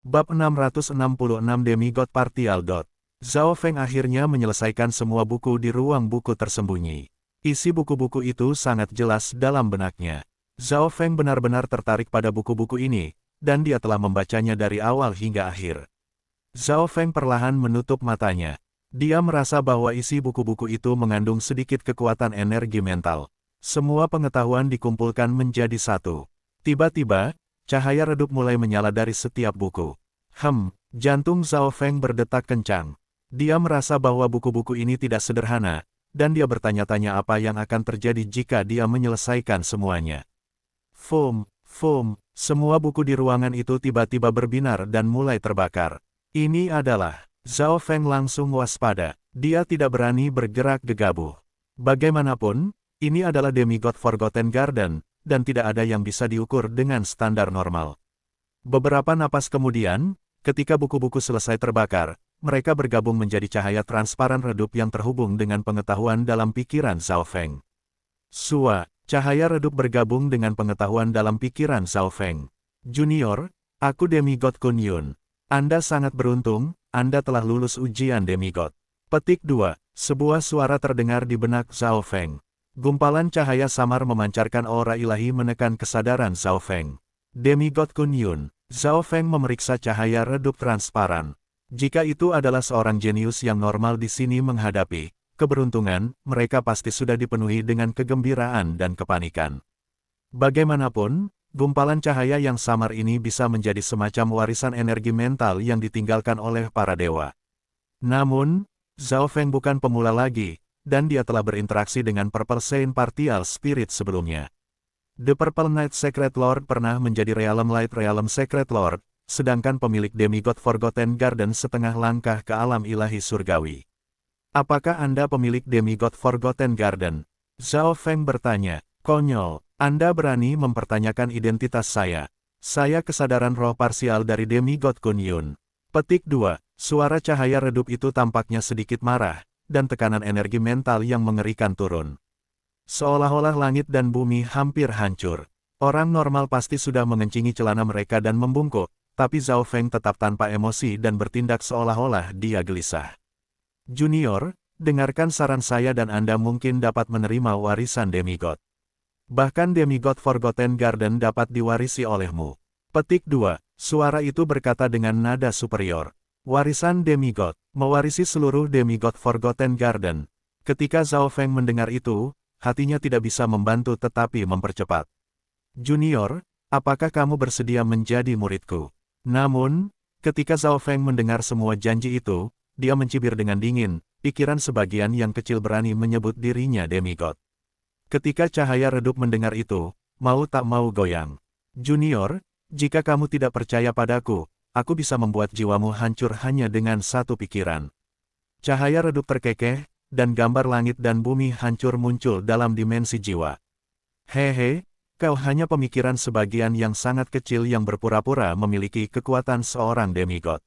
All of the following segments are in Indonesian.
Bab 666 Demigod Partial. Zhao Feng akhirnya menyelesaikan semua buku di ruang buku tersembunyi. Isi buku-buku itu sangat jelas dalam benaknya. Zhao Feng benar-benar tertarik pada buku-buku ini, dan dia telah membacanya dari awal hingga akhir. Zhao Feng perlahan menutup matanya. Dia merasa bahwa isi buku-buku itu mengandung sedikit kekuatan energi mental. Semua pengetahuan dikumpulkan menjadi satu. Tiba-tiba, cahaya redup mulai menyala dari setiap buku. Jantung Zhao Feng berdetak kencang. Dia merasa bahwa buku-buku ini tidak sederhana, dan dia bertanya-tanya apa yang akan terjadi jika dia menyelesaikan semuanya. Semua buku di ruangan itu tiba-tiba berbinar dan mulai terbakar. Ini adalah... Zhao Feng langsung waspada. Dia tidak berani bergerak gegabah. Bagaimanapun, ini adalah Demigod Forgotten Garden, dan tidak ada yang bisa diukur dengan standar normal. Beberapa napas kemudian, ketika buku-buku selesai terbakar, mereka bergabung menjadi cahaya transparan redup yang terhubung dengan pengetahuan dalam pikiran Zhao Feng. Cahaya redup bergabung dengan pengetahuan dalam pikiran Zhao Feng. Junior, aku Demigod Kun Yun. Anda sangat beruntung, Anda telah lulus ujian Demigod. Petik 2. Sebuah suara terdengar di benak Zhao Feng. Gumpalan cahaya samar memancarkan aura ilahi menekan kesadaran Zhao Feng. Demigod Kun Yun. Zhao Feng memeriksa cahaya redup transparan. Jika itu adalah seorang jenius yang normal di sini menghadapi keberuntungan, mereka pasti sudah dipenuhi dengan kegembiraan dan kepanikan. Bagaimanapun, gumpalan cahaya yang samar ini bisa menjadi semacam warisan energi mental yang ditinggalkan oleh para dewa. Namun, Zhao Feng bukan pemula lagi, dan dia telah berinteraksi dengan Purple Saint Partial Spirit sebelumnya. The Purple Knight Secret Lord pernah menjadi Realm Light Realm Secret Lord, sedangkan pemilik Demigod Forgotten Garden setengah langkah ke alam ilahi surgawi. Apakah Anda pemilik Demigod Forgotten Garden? Zhao Feng bertanya. Konyol, Anda berani mempertanyakan identitas saya. Saya kesadaran roh parsial dari Demigod Kun Yun. Petik 2. Suara cahaya redup itu tampaknya sedikit marah, dan tekanan energi mental yang mengerikan turun. Seolah-olah langit dan bumi hampir hancur. Orang normal pasti sudah mengencingi celana mereka dan membungkuk, tapi Zhao Feng tetap tanpa emosi dan bertindak seolah-olah dia gelisah. Junior, dengarkan saran saya dan Anda mungkin dapat menerima warisan Demigod. Bahkan Demigod Forgotten Garden dapat diwarisi olehmu. Petik 2. Suara itu berkata dengan nada superior. Warisan Demigod, mewarisi seluruh Demigod Forgotten Garden. Ketika Zhao Feng mendengar itu, hatinya tidak bisa membantu tetapi mempercepat. Junior, apakah kamu bersedia menjadi muridku? Namun, ketika Zhao Feng mendengar semua janji itu, dia mencibir dengan dingin, pikiran sebagian yang kecil berani menyebut dirinya Demigod. Ketika cahaya redup mendengar itu, mau tak mau goyang. Junior, jika kamu tidak percaya padaku, aku bisa membuat jiwamu hancur hanya dengan satu pikiran. Cahaya redup terkekeh, dan gambar langit dan bumi hancur muncul dalam dimensi jiwa. Hehe, kau hanya pemikiran sebagian yang sangat kecil yang berpura-pura memiliki kekuatan seorang demigod.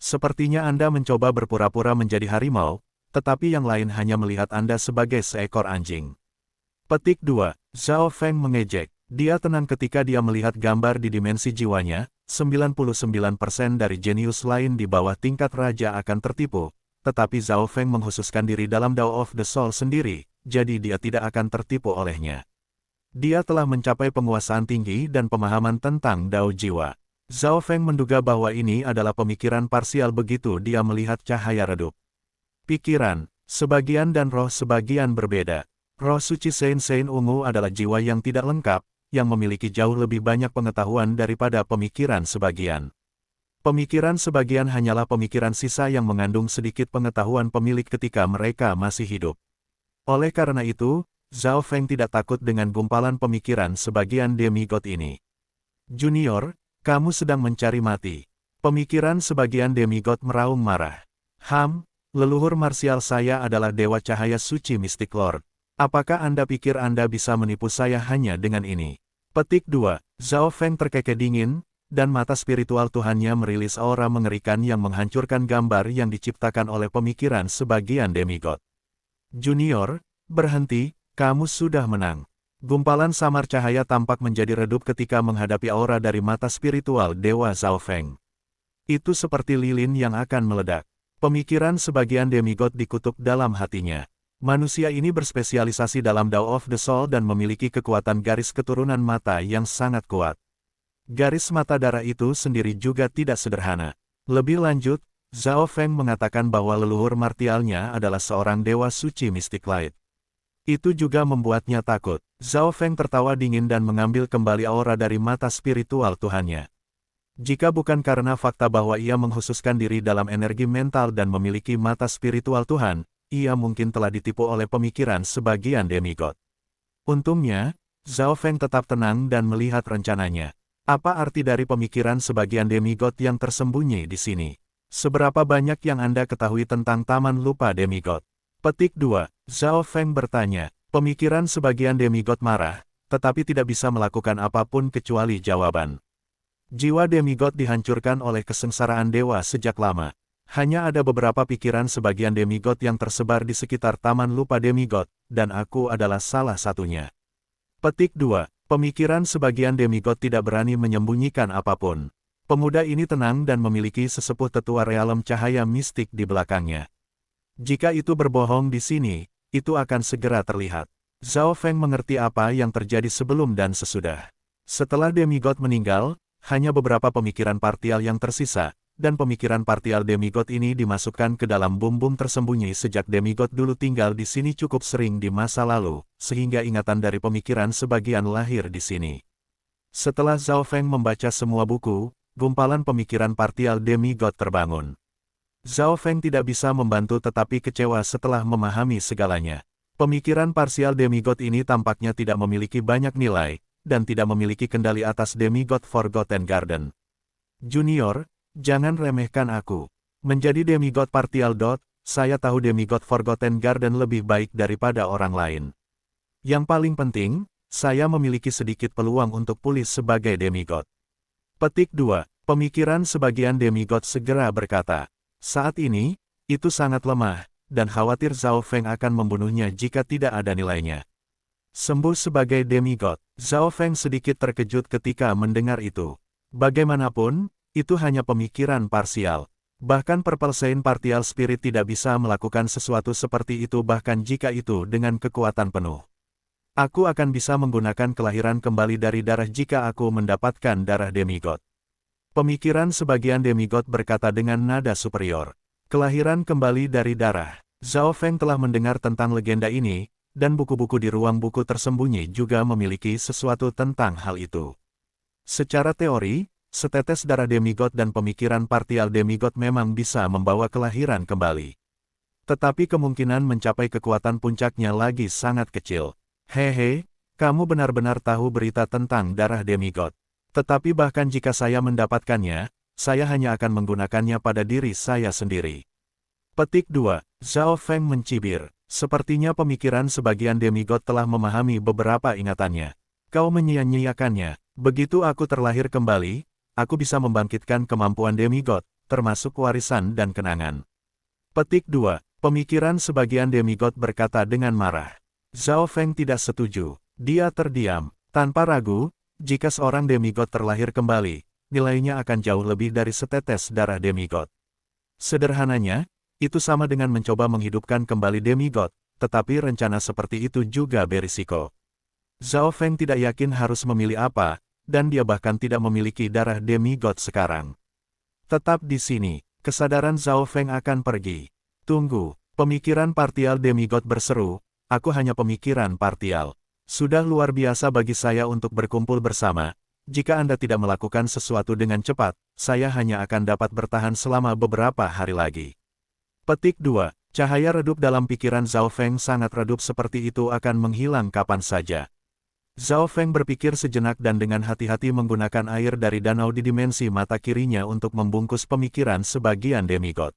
Sepertinya Anda mencoba berpura-pura menjadi harimau, tetapi yang lain hanya melihat Anda sebagai seekor anjing. Petik 2. Zhao Feng mengejek. Dia tenang ketika dia melihat gambar di dimensi jiwanya, 99% dari jenius lain di bawah tingkat raja akan tertipu, tetapi Zhao Feng menghususkan diri dalam Dao of the Soul sendiri, jadi dia tidak akan tertipu olehnya. Dia telah mencapai penguasaan tinggi dan pemahaman tentang Dao jiwa. Zhao Feng menduga bahwa ini adalah pemikiran parsial begitu dia melihat cahaya redup. Pikiran, sebagian dan roh sebagian berbeda. Roh suci Saint ungu adalah jiwa yang tidak lengkap, yang memiliki jauh lebih banyak pengetahuan daripada pemikiran sebagian. Pemikiran sebagian hanyalah pemikiran sisa yang mengandung sedikit pengetahuan pemilik ketika mereka masih hidup. Oleh karena itu, Zhao Feng tidak takut dengan gumpalan pemikiran sebagian demigod ini. Junior, kamu sedang mencari mati. Pemikiran sebagian demigod meraung marah. Leluhur marsial saya adalah Dewa Cahaya Suci Mystic Lord. Apakah Anda pikir Anda bisa menipu saya hanya dengan ini? Petik 2. Zhao Feng terkekeh dingin, dan mata spiritual Tuhannya merilis aura mengerikan yang menghancurkan gambar yang diciptakan oleh pemikiran sebagian demigod. Junior, berhenti, kamu sudah menang. Gumpalan samar cahaya tampak menjadi redup ketika menghadapi aura dari mata spiritual Dewa Zhao Feng. Itu seperti lilin yang akan meledak. Pemikiran sebagian demigod dikutuk dalam hatinya. Manusia ini berspesialisasi dalam Dao of the Soul dan memiliki kekuatan garis keturunan mata yang sangat kuat. Garis mata darah itu sendiri juga tidak sederhana. Lebih lanjut, Zhao Feng mengatakan bahwa leluhur martialnya adalah seorang dewa suci Mystic Light. Itu juga membuatnya takut. Zhao Feng tertawa dingin dan mengambil kembali aura dari mata spiritual Tuhannya. Jika bukan karena fakta bahwa ia menghususkan diri dalam energi mental dan memiliki mata spiritual Tuhan, ia mungkin telah ditipu oleh pemikiran sebagian demigod. Untungnya, Zhao Feng tetap tenang dan melihat rencananya. Apa arti dari pemikiran sebagian demigod yang tersembunyi di sini? Seberapa banyak yang Anda ketahui tentang Taman Lupa Demigod? Petik 2. Zhao Feng bertanya. Pemikiran sebagian demigod marah, tetapi tidak bisa melakukan apapun kecuali jawaban. Jiwa demigod dihancurkan oleh kesengsaraan dewa sejak lama. Hanya ada beberapa pikiran sebagian demigod yang tersebar di sekitar Taman Lupa Demigod, dan aku adalah salah satunya. Petik 2. Pemikiran sebagian demigod tidak berani menyembunyikan apapun. Pemuda ini tenang dan memiliki sesepuh tetua realem cahaya mistik di belakangnya. Jika itu berbohong di sini, itu akan segera terlihat. Zhao Feng mengerti apa yang terjadi sebelum dan sesudah. Setelah demigod meninggal, hanya beberapa pemikiran partial yang tersisa, dan pemikiran partial demigod ini dimasukkan ke dalam bum-bum tersembunyi sejak demigod dulu tinggal di sini cukup sering di masa lalu, sehingga ingatan dari pemikiran sebagian lahir di sini. Setelah Zhao Feng membaca semua buku, gumpalan pemikiran partial demigod terbangun. Zhao Feng tidak bisa membantu tetapi kecewa setelah memahami segalanya. Pemikiran parsial demigod ini tampaknya tidak memiliki banyak nilai, dan tidak memiliki kendali atas demigod Forgotten Garden. Junior, jangan remehkan aku. Menjadi demigod partial. Saya tahu demigod Forgotten Garden lebih baik daripada orang lain. Yang paling penting, saya memiliki sedikit peluang untuk pulih sebagai demigod. Petik 2. Pemikiran sebagian demigod segera berkata, saat ini, itu sangat lemah, dan khawatir Zhao Feng akan membunuhnya jika tidak ada nilainya. Sembuh sebagai demigod. Zhao Feng sedikit terkejut ketika mendengar itu. Bagaimanapun, itu hanya pemikiran parsial. Bahkan Purple Saint Partial Spirit tidak bisa melakukan sesuatu seperti itu bahkan jika itu dengan kekuatan penuh. Aku akan bisa menggunakan kelahiran kembali dari darah jika aku mendapatkan darah demigod. Pemikiran sebagian demigod berkata dengan nada superior. Kelahiran kembali dari darah. Zhao Feng telah mendengar tentang legenda ini, dan buku-buku di ruang buku tersembunyi juga memiliki sesuatu tentang hal itu. Secara teori, setetes darah demigod dan pemikiran partial demigod memang bisa membawa kelahiran kembali. Tetapi kemungkinan mencapai kekuatan puncaknya lagi sangat kecil. Hehe, kamu benar-benar tahu berita tentang darah demigod. Tetapi bahkan jika saya mendapatkannya, saya hanya akan menggunakannya pada diri saya sendiri. Petik 2. Zhao Feng mencibir. Sepertinya pemikiran sebagian demigod telah memahami beberapa ingatannya. Kau menyia-nyiakannya. Begitu aku terlahir kembali, aku bisa membangkitkan kemampuan demigod, termasuk warisan dan kenangan. Petik 2. Pemikiran sebagian demigod berkata dengan marah. Zhao Feng tidak setuju. Dia terdiam. Tanpa ragu, jika seorang demigod terlahir kembali, nilainya akan jauh lebih dari setetes darah demigod. Sederhananya, itu sama dengan mencoba menghidupkan kembali demigod, tetapi rencana seperti itu juga berisiko. Zhao Feng tidak yakin harus memilih apa, dan dia bahkan tidak memiliki darah demigod sekarang. Tetap di sini, kesadaran Zhao Feng akan pergi. Tunggu, pemikiran partial demigod berseru, aku hanya pemikiran partial. Sudah luar biasa bagi saya untuk berkumpul bersama. Jika Anda tidak melakukan sesuatu dengan cepat, saya hanya akan dapat bertahan selama beberapa hari lagi. Petik 2. Cahaya redup dalam pikiran Zhao Feng sangat redup seperti itu akan menghilang kapan saja. Zhao Feng berpikir sejenak dan dengan hati-hati menggunakan air dari danau di dimensi mata kirinya untuk membungkus pemikiran sebagian demigod.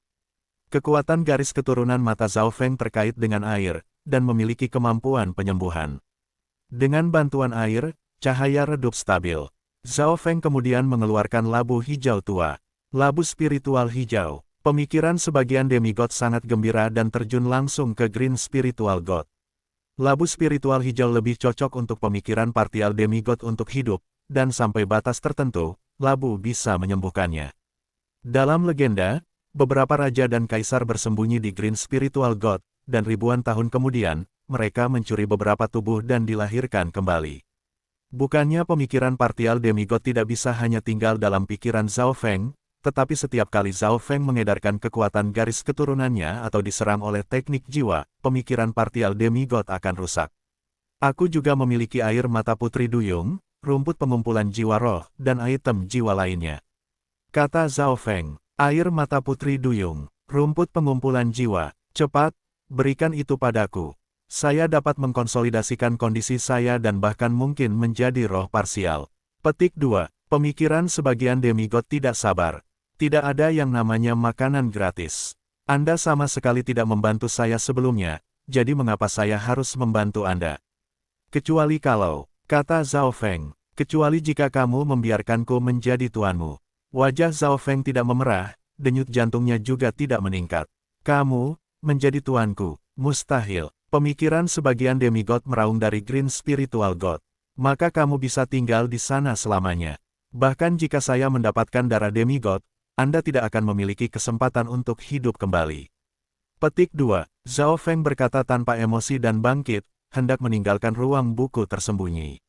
Kekuatan garis keturunan mata Zhao Feng terkait dengan air, dan memiliki kemampuan penyembuhan. Dengan bantuan air, cahaya redup stabil. Zhao Feng kemudian mengeluarkan labu hijau tua. Labu spiritual hijau. Pemikiran sebagian demigod sangat gembira dan terjun langsung ke Green Spiritual God. Labu spiritual hijau lebih cocok untuk pemikiran partial demigod untuk hidup, dan sampai batas tertentu, labu bisa menyembuhkannya. Dalam legenda, beberapa raja dan kaisar bersembunyi di Green Spiritual God, dan ribuan tahun kemudian, mereka mencuri beberapa tubuh dan dilahirkan kembali. Bukannya pemikiran partial demigod tidak bisa hanya tinggal dalam pikiran Zhao Feng, tetapi setiap kali Zhao Feng mengedarkan kekuatan garis keturunannya atau diserang oleh teknik jiwa, pemikiran partial demigod akan rusak. Aku juga memiliki air mata putri duyung, rumput pengumpulan jiwa roh, dan item jiwa lainnya. Kata Zhao Feng, air mata putri duyung, rumput pengumpulan jiwa, cepat, berikan itu padaku. Saya dapat mengkonsolidasikan kondisi saya dan bahkan mungkin menjadi roh parsial. Petik 2. Pemikiran sebagian demigod tidak sabar. Tidak ada yang namanya makanan gratis. Anda sama sekali tidak membantu saya sebelumnya, jadi mengapa saya harus membantu Anda? Kecuali kalau, kata Zhao Feng, kecuali jika kamu membiarkanku menjadi tuanmu. Wajah Zhao Feng tidak memerah, denyut jantungnya juga tidak meningkat. Kamu, menjadi tuanku, mustahil. Pemikiran sebagian demigod meraung dari Green Spiritual God. Maka kamu bisa tinggal di sana selamanya. Bahkan jika saya mendapatkan darah demigod, Anda tidak akan memiliki kesempatan untuk hidup kembali. Petik 2. Zhao Feng berkata tanpa emosi dan bangkit, hendak meninggalkan ruang buku tersembunyi.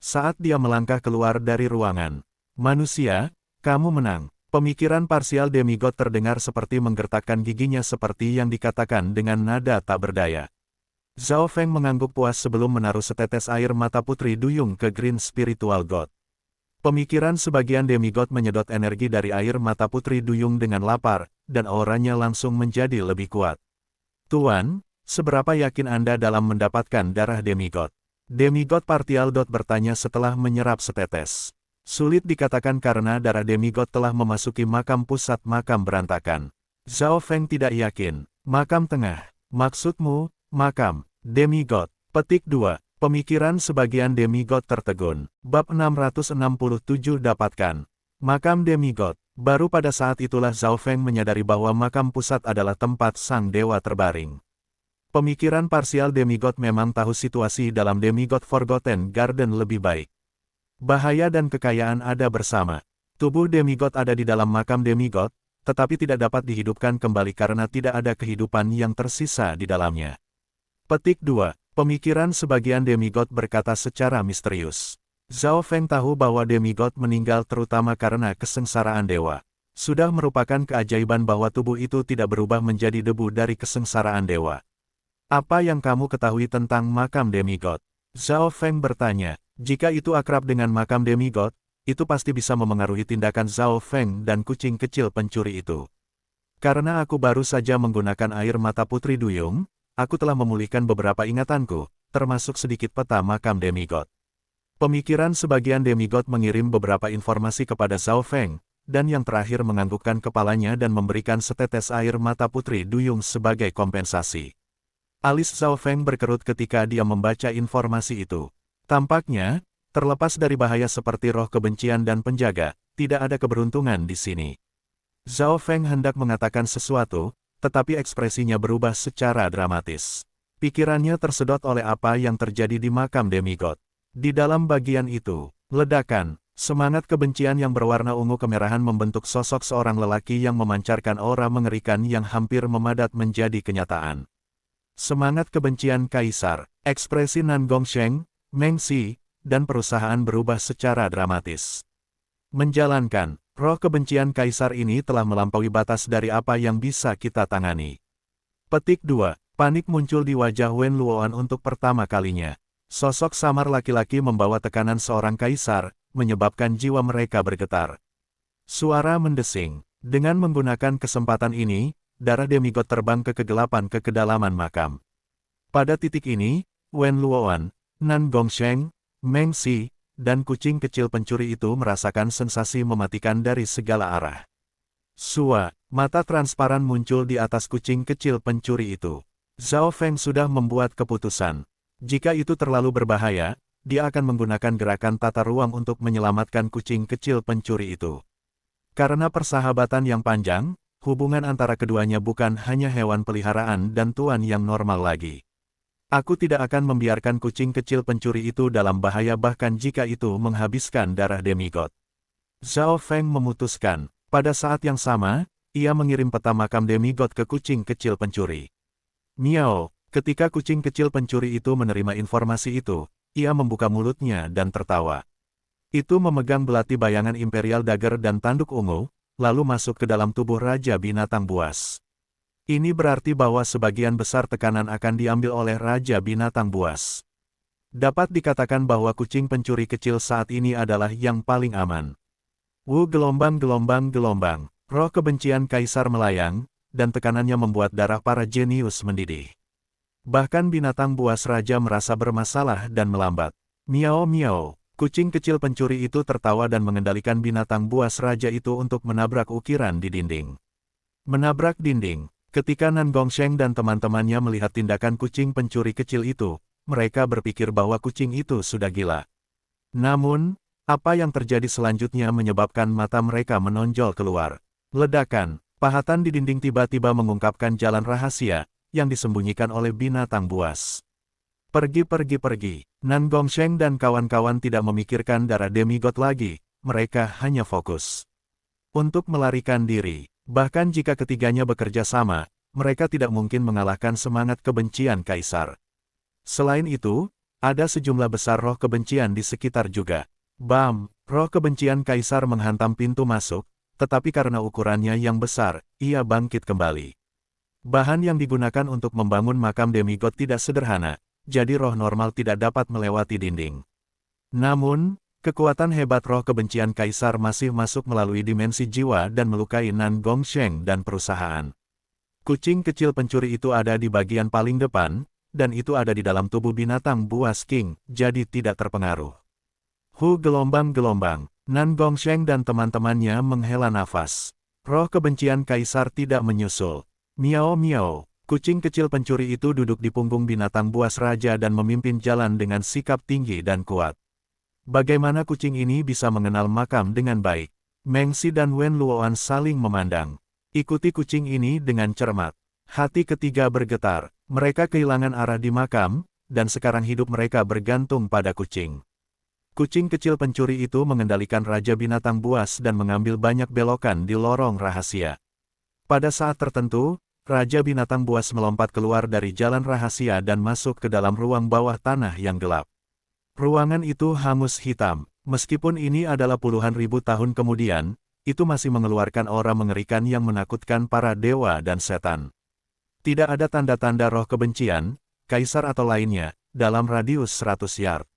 Saat dia melangkah keluar dari ruangan, manusia, kamu menang. Pemikiran parsial demigod terdengar seperti menggertakkan giginya seperti yang dikatakan dengan nada tak berdaya. Zhao Feng mengangguk puas sebelum menaruh setetes air mata putri duyung ke Green Spiritual God. Pemikiran sebagian demigod menyedot energi dari air mata putri duyung dengan lapar, dan auranya langsung menjadi lebih kuat. Tuan, seberapa yakin Anda dalam mendapatkan darah demigod? Demigod partial dot bertanya setelah menyerap setetes. Sulit dikatakan karena darah demigod telah memasuki makam pusat makam berantakan. Zhao Feng tidak yakin. Makam tengah. Maksudmu, makam demigod. Petik 2. Pemikiran sebagian demigod tertegun. Bab 667 dapatkan. Makam demigod. Baru pada saat itulah Zhao Feng menyadari bahwa makam pusat adalah tempat sang dewa terbaring. Pemikiran parsial demigod memang tahu situasi dalam demigod Forgotten Garden lebih baik. Bahaya dan kekayaan ada bersama. Tubuh demigod ada di dalam makam demigod, tetapi tidak dapat dihidupkan kembali karena tidak ada kehidupan yang tersisa di dalamnya. Petik 2. Pemikiran sebagian demigod berkata secara misterius. Zhao Feng tahu bahwa demigod meninggal terutama karena kesengsaraan dewa. Sudah merupakan keajaiban bahwa tubuh itu tidak berubah menjadi debu dari kesengsaraan dewa. Apa yang kamu ketahui tentang makam demigod? Zhao Feng bertanya. Jika itu akrab dengan makam demigod, itu pasti bisa memengaruhi tindakan Zhao Feng dan kucing kecil pencuri itu. Karena aku baru saja menggunakan air mata putri duyung, aku telah memulihkan beberapa ingatanku, termasuk sedikit peta makam demigod. Pemikiran sebagian demigod mengirim beberapa informasi kepada Zhao Feng, dan yang terakhir menganggukkan kepalanya dan memberikan setetes air mata putri duyung sebagai kompensasi. Alis Zhao Feng berkerut ketika dia membaca informasi itu. Tampaknya, terlepas dari bahaya seperti roh kebencian dan penjaga, tidak ada keberuntungan di sini. Zhao Feng hendak mengatakan sesuatu, tetapi ekspresinya berubah secara dramatis. Pikirannya tersedot oleh apa yang terjadi di makam demigod. Di dalam bagian itu, ledakan, semangat kebencian yang berwarna ungu kemerahan membentuk sosok seorang lelaki yang memancarkan aura mengerikan yang hampir memadat menjadi kenyataan. Semangat kebencian kaisar, ekspresi Nan Gongsheng, Meng Xi, dan perusahaan berubah secara dramatis. Menjalankan, roh kebencian kaisar ini telah melampaui batas dari apa yang bisa kita tangani. Petik 2. Panik muncul di wajah Wen Luoan untuk pertama kalinya. Sosok samar laki-laki membawa tekanan seorang kaisar, menyebabkan jiwa mereka bergetar. Suara mendesing. Dengan menggunakan kesempatan ini, darah demigod terbang ke kegelapan ke kedalaman makam. Pada titik ini, Wen Luoan, Nan Gongsheng, Meng Xi, dan kucing kecil pencuri itu merasakan sensasi mematikan dari segala arah. Sua, mata transparan muncul di atas kucing kecil pencuri itu. Zhao Feng sudah membuat keputusan. Jika itu terlalu berbahaya, dia akan menggunakan gerakan tata ruang untuk menyelamatkan kucing kecil pencuri itu. Karena persahabatan yang panjang, hubungan antara keduanya bukan hanya hewan peliharaan dan tuan yang normal lagi. Aku tidak akan membiarkan kucing kecil pencuri itu dalam bahaya bahkan jika itu menghabiskan darah demigod. Zhao Feng memutuskan, Pada saat yang sama, ia mengirim peta makam demigod ke kucing kecil pencuri. Miao, ketika kucing kecil pencuri itu menerima informasi itu, ia membuka mulutnya dan tertawa. Itu memegang belati bayangan Imperial Dagger dan tanduk ungu, lalu masuk ke dalam tubuh Raja Binatang Buas. Ini berarti bahwa sebagian besar tekanan akan diambil oleh Raja Binatang Buas. Dapat dikatakan bahwa kucing pencuri kecil saat ini adalah yang paling aman. Wu gelombang-gelombang-gelombang, roh kebencian Kaisar melayang, dan tekanannya membuat darah para jenius mendidih. Bahkan binatang buas raja merasa bermasalah dan melambat. Miao-miao, kucing kecil pencuri itu tertawa dan mengendalikan binatang buas raja itu untuk menabrak ukiran di dinding. Menabrak dinding, ketika Nan Gongsheng dan teman-temannya melihat tindakan kucing pencuri kecil itu, mereka berpikir bahwa kucing itu sudah gila. Namun, apa yang terjadi selanjutnya menyebabkan mata mereka menonjol keluar. Ledakan, pahatan di dinding tiba-tiba mengungkapkan jalan rahasia, yang disembunyikan oleh binatang buas. Pergi. Nan Gongsheng dan kawan-kawan tidak memikirkan darah demigod lagi, mereka hanya fokus untuk melarikan diri. Bahkan jika ketiganya bekerja sama, mereka tidak mungkin mengalahkan semangat kebencian Kaisar. Selain itu, ada sejumlah besar roh kebencian di sekitar juga. Bam! Roh kebencian Kaisar menghantam pintu masuk, tetapi karena ukurannya yang besar, ia bangkit kembali. Bahan yang digunakan untuk membangun makam demigod tidak sederhana, jadi roh normal tidak dapat melewati dinding. Namun, kekuatan hebat roh kebencian Kaisar masih masuk melalui dimensi jiwa dan melukai Nan Gongsheng dan perusahaan. Kucing kecil pencuri itu ada di bagian paling depan, dan itu ada di dalam tubuh binatang buas King, jadi tidak terpengaruh. Hu gelombang-gelombang, Nan Gongsheng dan teman-temannya menghela nafas. Roh kebencian Kaisar tidak menyusul. Miao-miao, kucing kecil pencuri itu duduk di punggung binatang buas raja dan memimpin jalan dengan sikap tinggi dan kuat. Bagaimana kucing ini bisa mengenal makam dengan baik? Meng Xi dan Wen Luoan saling memandang. Ikuti kucing ini dengan cermat. Hati ketiga bergetar, mereka kehilangan arah di makam, dan sekarang hidup mereka bergantung pada kucing. Kucing kecil pencuri itu mengendalikan Raja Binatang Buas dan mengambil banyak belokan di lorong rahasia. Pada saat tertentu, Raja Binatang Buas melompat keluar dari jalan rahasia dan masuk ke dalam ruang bawah tanah yang gelap. Ruangan itu hangus hitam, meskipun ini adalah puluhan ribu tahun kemudian, itu masih mengeluarkan aura mengerikan yang menakutkan para dewa dan setan. Tidak ada tanda-tanda roh kebencian, kaisar atau lainnya, dalam radius 100 yard.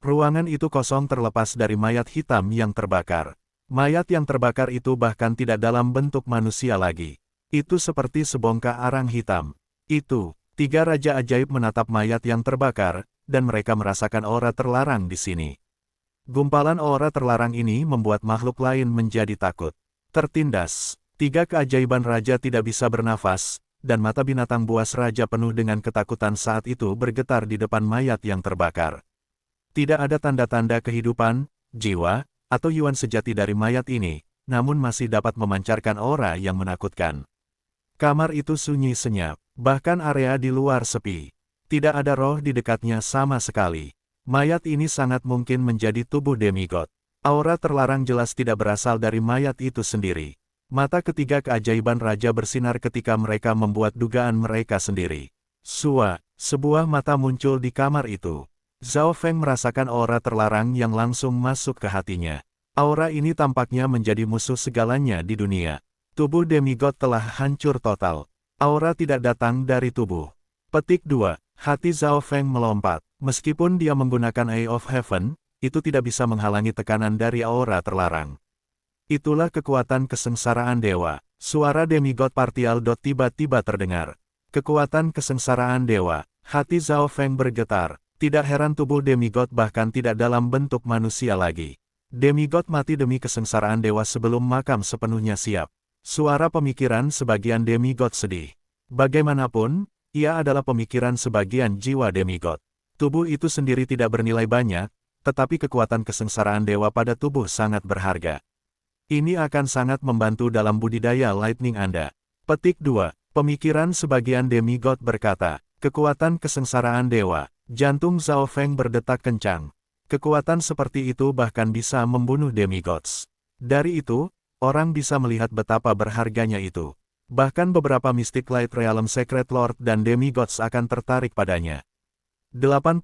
Ruangan itu kosong terlepas dari mayat hitam yang terbakar. Mayat yang terbakar itu bahkan tidak dalam bentuk manusia lagi. Itu seperti sebongkah arang hitam. Itu, tiga raja ajaib menatap mayat yang terbakar, dan mereka merasakan aura terlarang di sini. Gumpalan aura terlarang ini membuat makhluk lain menjadi takut. Tertindas, tiga keajaiban raja tidak bisa bernafas, dan mata binatang buas raja penuh dengan ketakutan saat itu bergetar di depan mayat yang terbakar. Tidak ada tanda-tanda kehidupan, jiwa, atau yuan sejati dari mayat ini, namun masih dapat memancarkan aura yang menakutkan. Kamar itu sunyi senyap, bahkan area di luar sepi. Tidak ada roh di dekatnya sama sekali. Mayat ini sangat mungkin menjadi tubuh demigod. Aura terlarang jelas tidak berasal dari mayat itu sendiri. Mata ketiga keajaiban raja bersinar ketika mereka membuat dugaan mereka sendiri. Sebuah mata muncul di kamar itu. Zhao Feng merasakan aura terlarang yang langsung masuk ke hatinya. Aura ini tampaknya menjadi musuh segalanya di dunia. Tubuh demigod telah hancur total. Aura tidak datang dari tubuh. Petik 2. Hati Zhao Feng melompat. Meskipun dia menggunakan Eye of Heaven, itu tidak bisa menghalangi tekanan dari aura terlarang. Itulah kekuatan kesengsaraan dewa. Suara demigod partial. Tiba-tiba terdengar. Kekuatan kesengsaraan dewa. Hati Zhao Feng bergetar. Tidak heran tubuh demigod bahkan tidak dalam bentuk manusia lagi. Demigod mati demi kesengsaraan dewa sebelum makam sepenuhnya siap. Suara pemikiran sebagian demigod sedih. Bagaimanapun, ia adalah pemikiran sebagian jiwa demigod. Tubuh itu sendiri tidak bernilai banyak, tetapi kekuatan kesengsaraan dewa pada tubuh sangat berharga. Ini akan sangat membantu dalam budidaya lightning Anda. Petik 2. Pemikiran sebagian demigod berkata, kekuatan kesengsaraan dewa. Jantung Zhao Feng berdetak kencang. Kekuatan seperti itu bahkan bisa membunuh demigods. Dari itu, orang bisa melihat betapa berharganya itu. Bahkan beberapa Mystic Light Realm Secret Lord dan Demigods akan tertarik padanya. 80-90%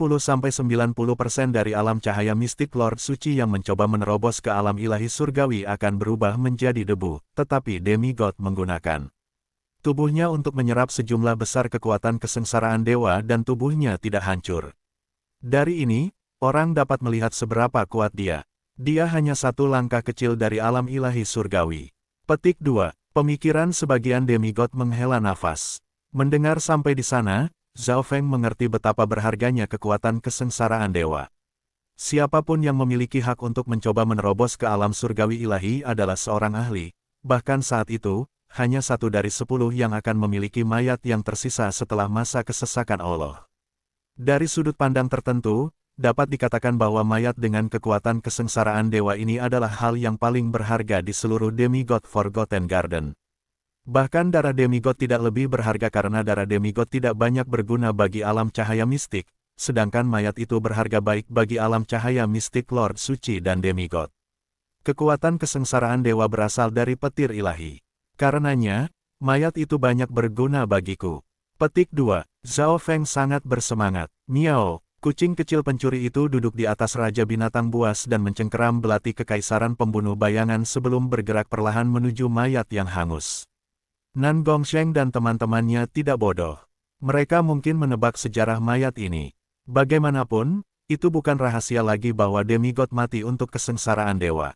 dari alam cahaya Mystic Lord suci yang mencoba menerobos ke alam ilahi surgawi akan berubah menjadi debu, tetapi Demigod menggunakan tubuhnya untuk menyerap sejumlah besar kekuatan kesengsaraan dewa dan tubuhnya tidak hancur. Dari ini, orang dapat melihat seberapa kuat dia. Dia hanya satu langkah kecil dari alam ilahi surgawi. Petik 2. Pemikiran sebagian demigod menghela nafas. Mendengar sampai di sana, Zhao Feng mengerti betapa berharganya kekuatan kesengsaraan dewa. Siapapun yang memiliki hak untuk mencoba menerobos ke alam surgawi ilahi adalah seorang ahli. Bahkan saat itu, hanya 1 dari 10 yang akan memiliki mayat yang tersisa setelah masa kesesakan Allah. Dari sudut pandang tertentu, dapat dikatakan bahwa mayat dengan kekuatan kesengsaraan dewa ini adalah hal yang paling berharga di seluruh demigod Forgotten Garden. Bahkan darah demigod tidak lebih berharga karena darah demigod tidak banyak berguna bagi alam cahaya mistik, sedangkan mayat itu berharga baik bagi alam cahaya mistik Lord Suci dan demigod. Kekuatan kesengsaraan dewa berasal dari petir ilahi. Karenanya, mayat itu banyak berguna bagiku. Petik 2. Zhao Feng sangat bersemangat. Miao. Kucing kecil pencuri itu duduk di atas Raja Binatang Buas dan mencengkeram belati kekaisaran pembunuh bayangan sebelum bergerak perlahan menuju mayat yang hangus. Nan Gongsheng dan teman-temannya tidak bodoh. Mereka mungkin menebak sejarah mayat ini. Bagaimanapun, itu bukan rahasia lagi bahwa demigod mati untuk kesengsaraan dewa.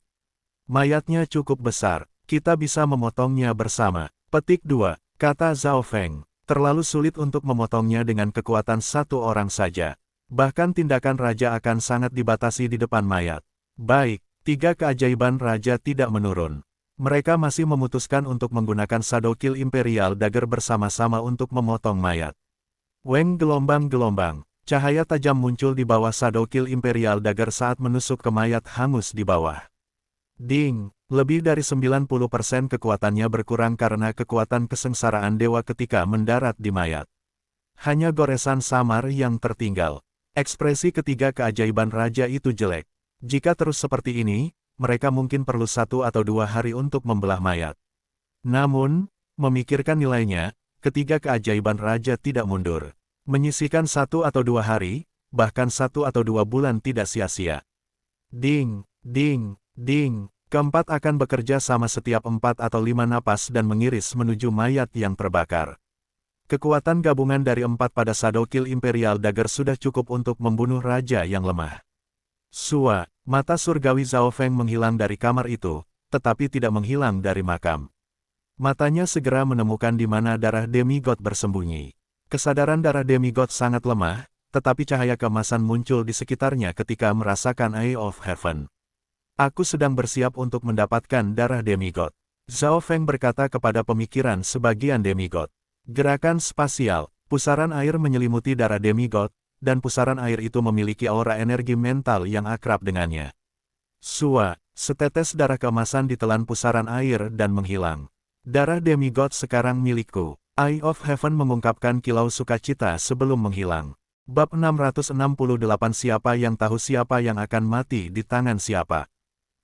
Mayatnya cukup besar, kita bisa memotongnya bersama. Petik 2, kata Zhao Feng. Terlalu sulit untuk memotongnya dengan kekuatan satu orang saja. Bahkan tindakan raja akan sangat dibatasi di depan mayat. Baik, 3 keajaiban raja tidak menurun. Mereka masih memutuskan untuk menggunakan Shadow Kill Imperial Dagger bersama-sama untuk memotong mayat. Weng gelombang-gelombang. Cahaya tajam muncul di bawah Shadow Kill Imperial Dagger saat menusuk ke mayat hangus di bawah. Ding, lebih dari 90% kekuatannya berkurang karena kekuatan kesengsaraan dewa ketika mendarat di mayat. Hanya goresan samar yang tertinggal. Ekspresi ketiga keajaiban raja itu jelek. Jika terus seperti ini, mereka mungkin perlu 1 atau 2 hari untuk membelah mayat. Namun, memikirkan nilainya, ketiga keajaiban raja tidak mundur. Menyisihkan 1 atau 2 hari, bahkan 1 atau 2 bulan tidak sia-sia. Ding, ding, ding. Keempat akan bekerja sama setiap 4 atau 5 napas dan mengiris menuju mayat yang terbakar. Kekuatan gabungan dari 4 pada Shadow Kill Imperial Dagger sudah cukup untuk membunuh raja yang lemah. Sua, mata surgawi Zhao Feng menghilang dari kamar itu, tetapi tidak menghilang dari makam. Matanya segera menemukan di mana darah demigod bersembunyi. Kesadaran darah demigod sangat lemah, tetapi cahaya keemasan muncul di sekitarnya ketika merasakan Eye of Heaven. Aku sedang bersiap untuk mendapatkan darah demigod. Zhao Feng berkata kepada pemikiran sebagian demigod. Gerakan spasial, pusaran air menyelimuti darah demigod, dan pusaran air itu memiliki aura energi mental yang akrab dengannya. Sua, setetes darah keemasan ditelan pusaran air dan menghilang. Darah demigod sekarang milikku. Eye of Heaven mengungkapkan kilau sukacita sebelum menghilang. Bab 668 Siapa yang tahu siapa yang akan mati di tangan siapa?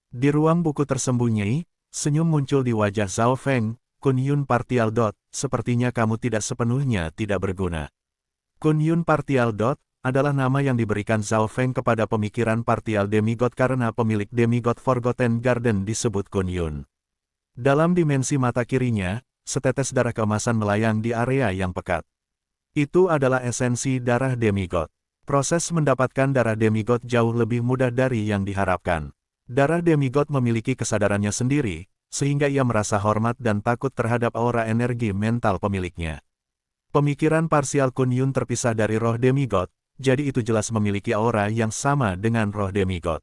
Di ruang buku tersembunyi, senyum muncul di wajah Zhao Feng. Kun Yun Partial Dot, sepertinya kamu tidak sepenuhnya tidak berguna. Kun Yun Partial Dot adalah nama yang diberikan Zhao Feng kepada pemikiran partial demigod karena pemilik demigod Forgotten Garden disebut Kun Yun. Dalam dimensi mata kirinya, setetes darah keemasan melayang di area yang pekat. Itu adalah esensi darah demigod. Proses mendapatkan darah demigod jauh lebih mudah dari yang diharapkan. Darah demigod memiliki kesadarannya sendiri, sehingga ia merasa hormat dan takut terhadap aura energi mental pemiliknya. Pemikiran parsial Kun Yun terpisah dari roh demigod, jadi itu jelas memiliki aura yang sama dengan roh demigod.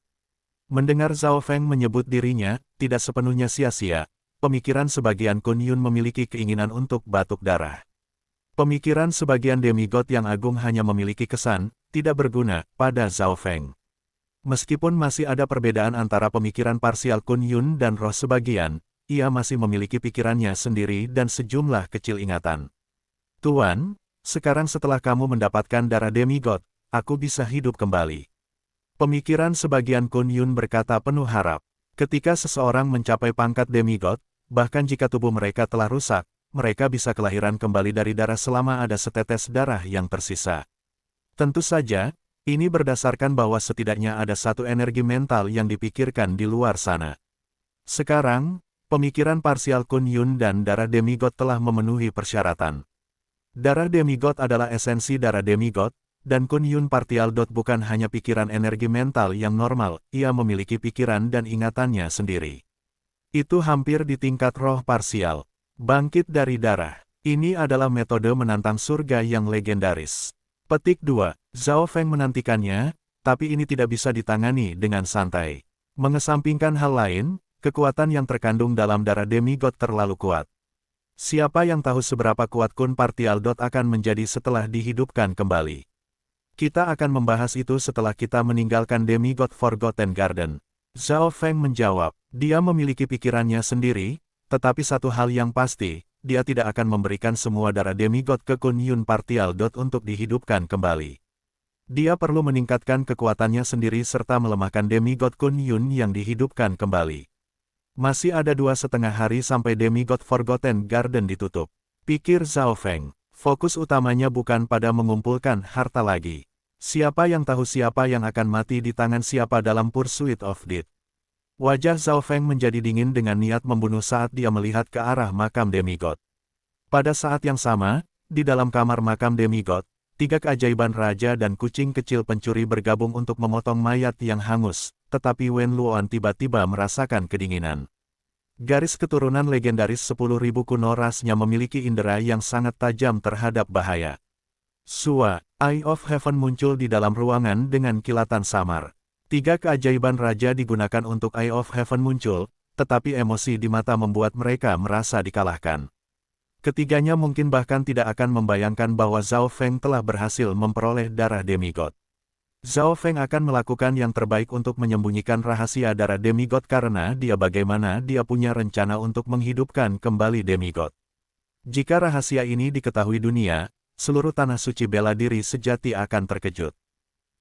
Mendengar Zhao Feng menyebut dirinya, tidak sepenuhnya sia-sia, pemikiran sebagian Kun Yun memiliki keinginan untuk batuk darah. Pemikiran sebagian demigod yang agung hanya memiliki kesan, tidak berguna, pada Zhao Feng. Meskipun masih ada perbedaan antara pemikiran parsial Kun Yun dan roh sebagian, ia masih memiliki pikirannya sendiri dan sejumlah kecil ingatan. Tuan, sekarang setelah kamu mendapatkan darah demigod, aku bisa hidup kembali. Pemikiran sebagian Kun Yun berkata penuh harap. Ketika seseorang mencapai pangkat demigod, bahkan jika tubuh mereka telah rusak, mereka bisa kelahiran kembali dari darah selama ada setetes darah yang tersisa. Tentu saja, ini berdasarkan bahwa setidaknya ada satu energi mental yang dipikirkan di luar sana. Sekarang, pemikiran parsial Kun Yun dan darah demigod telah memenuhi persyaratan. Darah demigod adalah esensi darah demigod, dan Kun Yun partial. Bukan hanya pikiran energi mental yang normal, ia memiliki pikiran dan ingatannya sendiri. Itu hampir di tingkat roh parsial. Bangkit dari darah. Ini adalah metode menantang surga yang legendaris. Petik 2. Zhao Feng menantikannya, tapi ini tidak bisa ditangani dengan santai. Mengesampingkan hal lain, kekuatan yang terkandung dalam darah demigod terlalu kuat. Siapa yang tahu seberapa kuat Kun partial. Akan menjadi setelah dihidupkan kembali. Kita akan membahas itu setelah kita meninggalkan Demigod Forgotten Garden. Zhao Feng menjawab, dia memiliki pikirannya sendiri, tetapi satu hal yang pasti, dia tidak akan memberikan semua darah demigod ke Kun Yun partial. Untuk dihidupkan kembali. Dia perlu meningkatkan kekuatannya sendiri serta melemahkan demigod Kun Yun yang dihidupkan kembali. Masih ada 2,5 hari sampai Demigod Forgotten Garden ditutup. Pikir Zhao Feng. Fokus utamanya bukan pada mengumpulkan harta lagi. Siapa yang tahu siapa yang akan mati di tangan siapa dalam Pursuit of Death. Wajah Zhao Feng menjadi dingin dengan niat membunuh saat dia melihat ke arah makam demigod. Pada saat yang sama, di dalam kamar makam demigod, 3 keajaiban raja dan kucing kecil pencuri bergabung untuk memotong mayat yang hangus, tetapi Wen Luoan tiba-tiba merasakan kedinginan. Garis keturunan legendaris 10.000 kuno rasnya memiliki indera yang sangat tajam terhadap bahaya. Sua, Eye of Heaven muncul di dalam ruangan dengan kilatan samar. 3 keajaiban raja digunakan untuk Eye of Heaven muncul, tetapi emosi di mata membuat mereka merasa dikalahkan. Ketiganya mungkin bahkan tidak akan membayangkan bahwa Zhao Feng telah berhasil memperoleh darah demigod. Zhao Feng akan melakukan yang terbaik untuk menyembunyikan rahasia darah demigod karena bagaimana dia punya rencana untuk menghidupkan kembali demigod. Jika rahasia ini diketahui dunia, seluruh tanah suci bela diri sejati akan terkejut.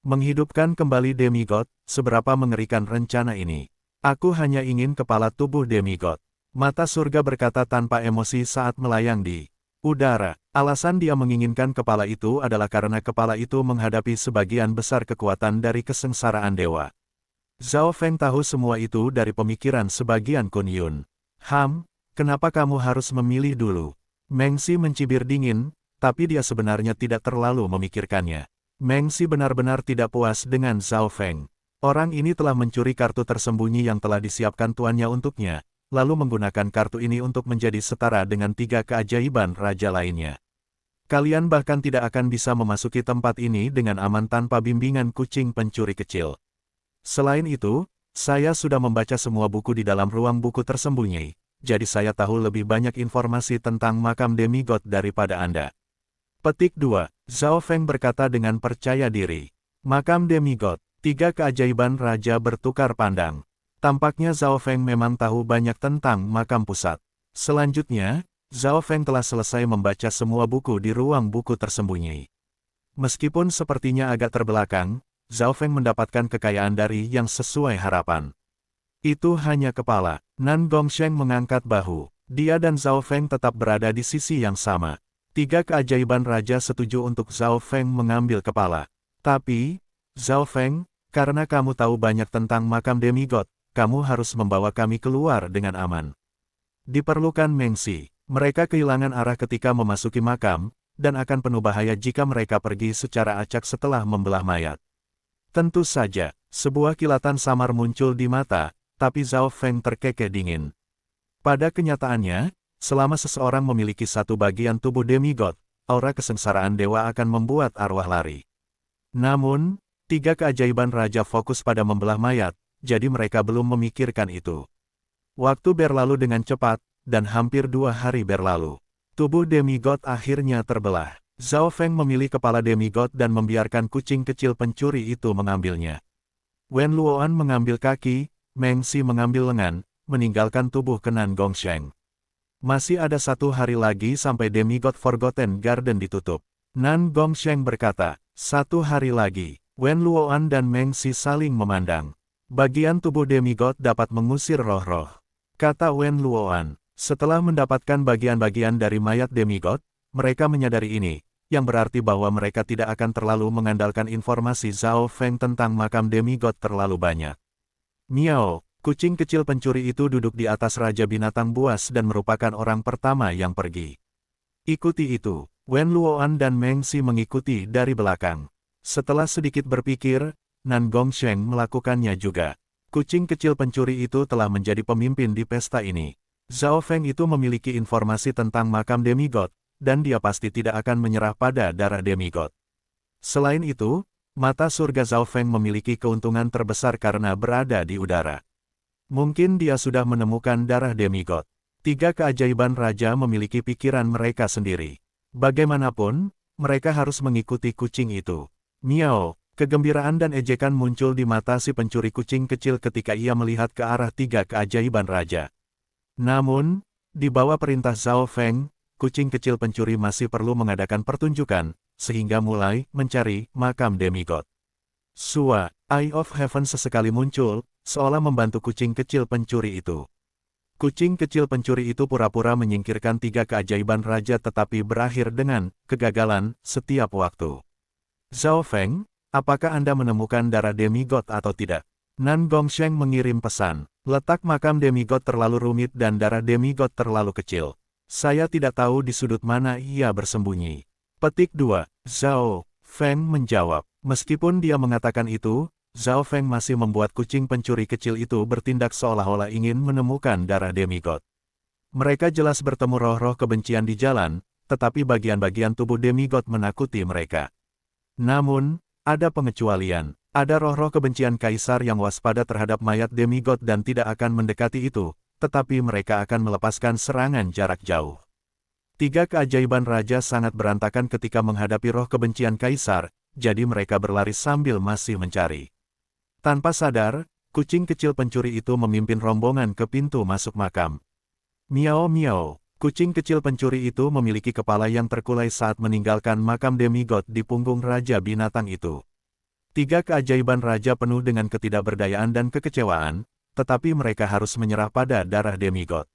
Menghidupkan kembali demigod, seberapa mengerikan rencana ini. Aku hanya ingin kepala tubuh demigod. Mata surga berkata tanpa emosi saat melayang di udara. Alasan dia menginginkan kepala itu adalah karena kepala itu menghadapi sebagian besar kekuatan dari kesengsaraan dewa. Zhao Feng tahu semua itu dari pemikiran sebagian Kun Yun. Kenapa kamu harus memilih dulu? Meng Xi mencibir dingin, tapi dia sebenarnya tidak terlalu memikirkannya. Meng Xi benar-benar tidak puas dengan Zhao Feng. Orang ini telah mencuri kartu tersembunyi yang telah disiapkan tuannya untuknya, lalu menggunakan kartu ini untuk menjadi setara dengan 3 keajaiban raja lainnya. Kalian bahkan tidak akan bisa memasuki tempat ini dengan aman tanpa bimbingan kucing pencuri kecil. Selain itu, saya sudah membaca semua buku di dalam ruang buku tersembunyi, jadi saya tahu lebih banyak informasi tentang makam demigod daripada Anda. Petik 2. Zhao Feng berkata dengan percaya diri. Makam demigod, 3 keajaiban raja bertukar pandang. Tampaknya Zhao Feng memang tahu banyak tentang makam pusat. Selanjutnya, Zhao Feng telah selesai membaca semua buku di ruang buku tersembunyi. Meskipun sepertinya agak terbelakang, Zhao Feng mendapatkan kekayaan dari yang sesuai harapan. Itu hanya kepala. Nan Gongsheng mengangkat bahu. Dia dan Zhao Feng tetap berada di sisi yang sama. 3 keajaiban raja setuju untuk Zhao Feng mengambil kepala. Tapi, Zhao Feng, karena kamu tahu banyak tentang makam demigod, kamu harus membawa kami keluar dengan aman. Diperlukan Meng Xi. Mereka kehilangan arah ketika memasuki makam, dan akan penuh bahaya jika mereka pergi secara acak setelah membelah mayat. Tentu saja, sebuah kilatan samar muncul di mata, tapi Zhao Feng terkekeh dingin. Pada kenyataannya, selama seseorang memiliki satu bagian tubuh demigod, aura kesengsaraan dewa akan membuat arwah lari. Namun, 3 keajaiban raja fokus pada membelah mayat, jadi mereka belum memikirkan itu. Waktu berlalu dengan cepat, dan hampir 2 hari berlalu. Tubuh demigod akhirnya terbelah. Zhao Feng memilih kepala demigod dan membiarkan kucing kecil pencuri itu mengambilnya. Wen Luoan mengambil kaki, Meng Xi mengambil lengan, meninggalkan tubuh Nan Gongsheng. Masih ada 1 hari lagi sampai Demigod Forgotten Garden ditutup. Nan Gongsheng berkata, 1 hari lagi. Wen Luoan dan Meng Xi saling memandang. Bagian tubuh demigod dapat mengusir roh-roh, kata Wen Luoan. Setelah mendapatkan bagian-bagian dari mayat demigod, mereka menyadari ini, yang berarti bahwa mereka tidak akan terlalu mengandalkan informasi Zhao Feng tentang makam demigod terlalu banyak. Miao, kucing kecil pencuri itu duduk di atas Raja Binatang Buas dan merupakan orang pertama yang pergi. Ikuti itu, Wen Luoan dan Meng Xi mengikuti dari belakang. Setelah sedikit berpikir, Nan Gongsheng melakukannya juga. Kucing kecil pencuri itu telah menjadi pemimpin di pesta ini. Zhao Feng itu memiliki informasi tentang makam demigod, dan dia pasti tidak akan menyerah pada darah demigod. Selain itu, mata surga Zhao Feng memiliki keuntungan terbesar karena berada di udara. Mungkin dia sudah menemukan darah demigod. Tiga keajaiban raja memiliki pikiran mereka sendiri. Bagaimanapun, mereka harus mengikuti kucing itu. Miao, kegembiraan dan ejekan muncul di mata si pencuri kucing kecil ketika ia melihat ke arah tiga keajaiban raja. Namun, di bawah perintah Zhao Feng, kucing kecil pencuri masih perlu mengadakan pertunjukan, sehingga mulai mencari makam demigod. Sua, Eye of Heaven sesekali muncul, seolah membantu kucing kecil pencuri itu. Kucing kecil pencuri itu pura-pura menyingkirkan tiga keajaiban raja tetapi berakhir dengan kegagalan setiap waktu. Zhao Feng, apakah Anda menemukan darah demigod atau tidak? Nan Gongsheng mengirim pesan. Letak makam demigod terlalu rumit dan darah demigod terlalu kecil. Saya tidak tahu di sudut mana ia bersembunyi. Petik 2. Zhao Feng menjawab. Meskipun dia mengatakan itu, Zhao Feng masih membuat kucing pencuri kecil itu bertindak seolah-olah ingin menemukan darah demigod. Mereka jelas bertemu roh-roh kebencian di jalan, tetapi bagian-bagian tubuh demigod menakuti mereka. Namun, ada pengecualian. Ada roh-roh kebencian kaisar yang waspada terhadap mayat demigod dan tidak akan mendekati itu, tetapi mereka akan melepaskan serangan jarak jauh. Tiga keajaiban raja sangat berantakan ketika menghadapi roh kebencian kaisar, jadi mereka berlari sambil masih mencari. Tanpa sadar, kucing kecil pencuri itu memimpin rombongan ke pintu masuk makam. Miao miao, kucing kecil pencuri itu memiliki kepala yang terkulai saat meninggalkan makam demigod di punggung Raja Binatang itu. Tiga keajaiban raja penuh dengan ketidakberdayaan dan kekecewaan, tetapi mereka harus menyerah pada darah demigod.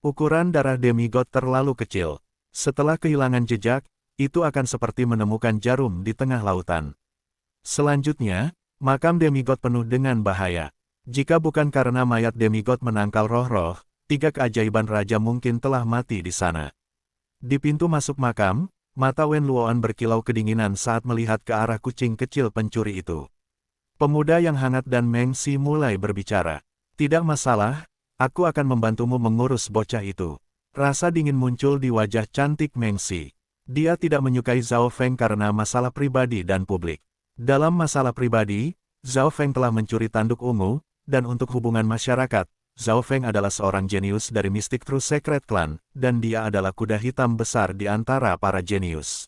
Ukuran darah demigod terlalu kecil. Setelah kehilangan jejak, itu akan seperti menemukan jarum di tengah lautan. Selanjutnya, makam demigod penuh dengan bahaya. Jika bukan karena mayat demigod menangkal roh-roh, tiga keajaiban raja mungkin telah mati di sana. Di pintu masuk makam, mata Wen Luoan berkilau kedinginan saat melihat ke arah kucing kecil pencuri itu. Pemuda yang hangat dan Meng Xi mulai berbicara. Tidak masalah, aku akan membantumu mengurus bocah itu. Rasa dingin muncul di wajah cantik Meng Xi. Dia tidak menyukai Zhao Feng karena masalah pribadi dan publik. Dalam masalah pribadi, Zhao Feng telah mencuri tanduk ungu, dan untuk hubungan masyarakat, Zhao Feng adalah seorang jenius dari Mystic True Secret Clan, dan dia adalah kuda hitam besar di antara para jenius.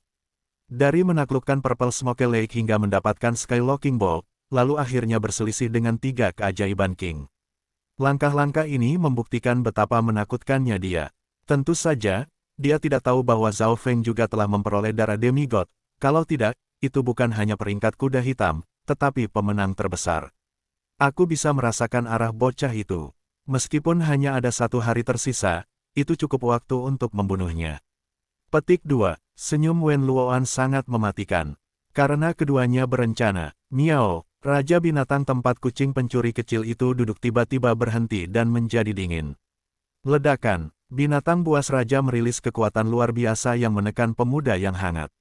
Dari menaklukkan Purple Smoke Lake hingga mendapatkan Skylocking Bolt, lalu akhirnya berselisih dengan tiga keajaiban King. Langkah-langkah ini membuktikan betapa menakutkannya dia. Tentu saja, dia tidak tahu bahwa Zhao Feng juga telah memperoleh darah demigod, kalau tidak, itu bukan hanya peringkat kuda hitam, tetapi pemenang terbesar. Aku bisa merasakan arah bocah itu. Meskipun hanya ada 1 hari tersisa, itu cukup waktu untuk membunuhnya. Petik 2. Senyum Wen Luoan sangat mematikan. Karena keduanya berencana, Miao, Raja Binatang tempat kucing pencuri kecil itu duduk tiba-tiba berhenti dan menjadi dingin. Ledakan, binatang buas raja merilis kekuatan luar biasa yang menekan pemuda yang hangat.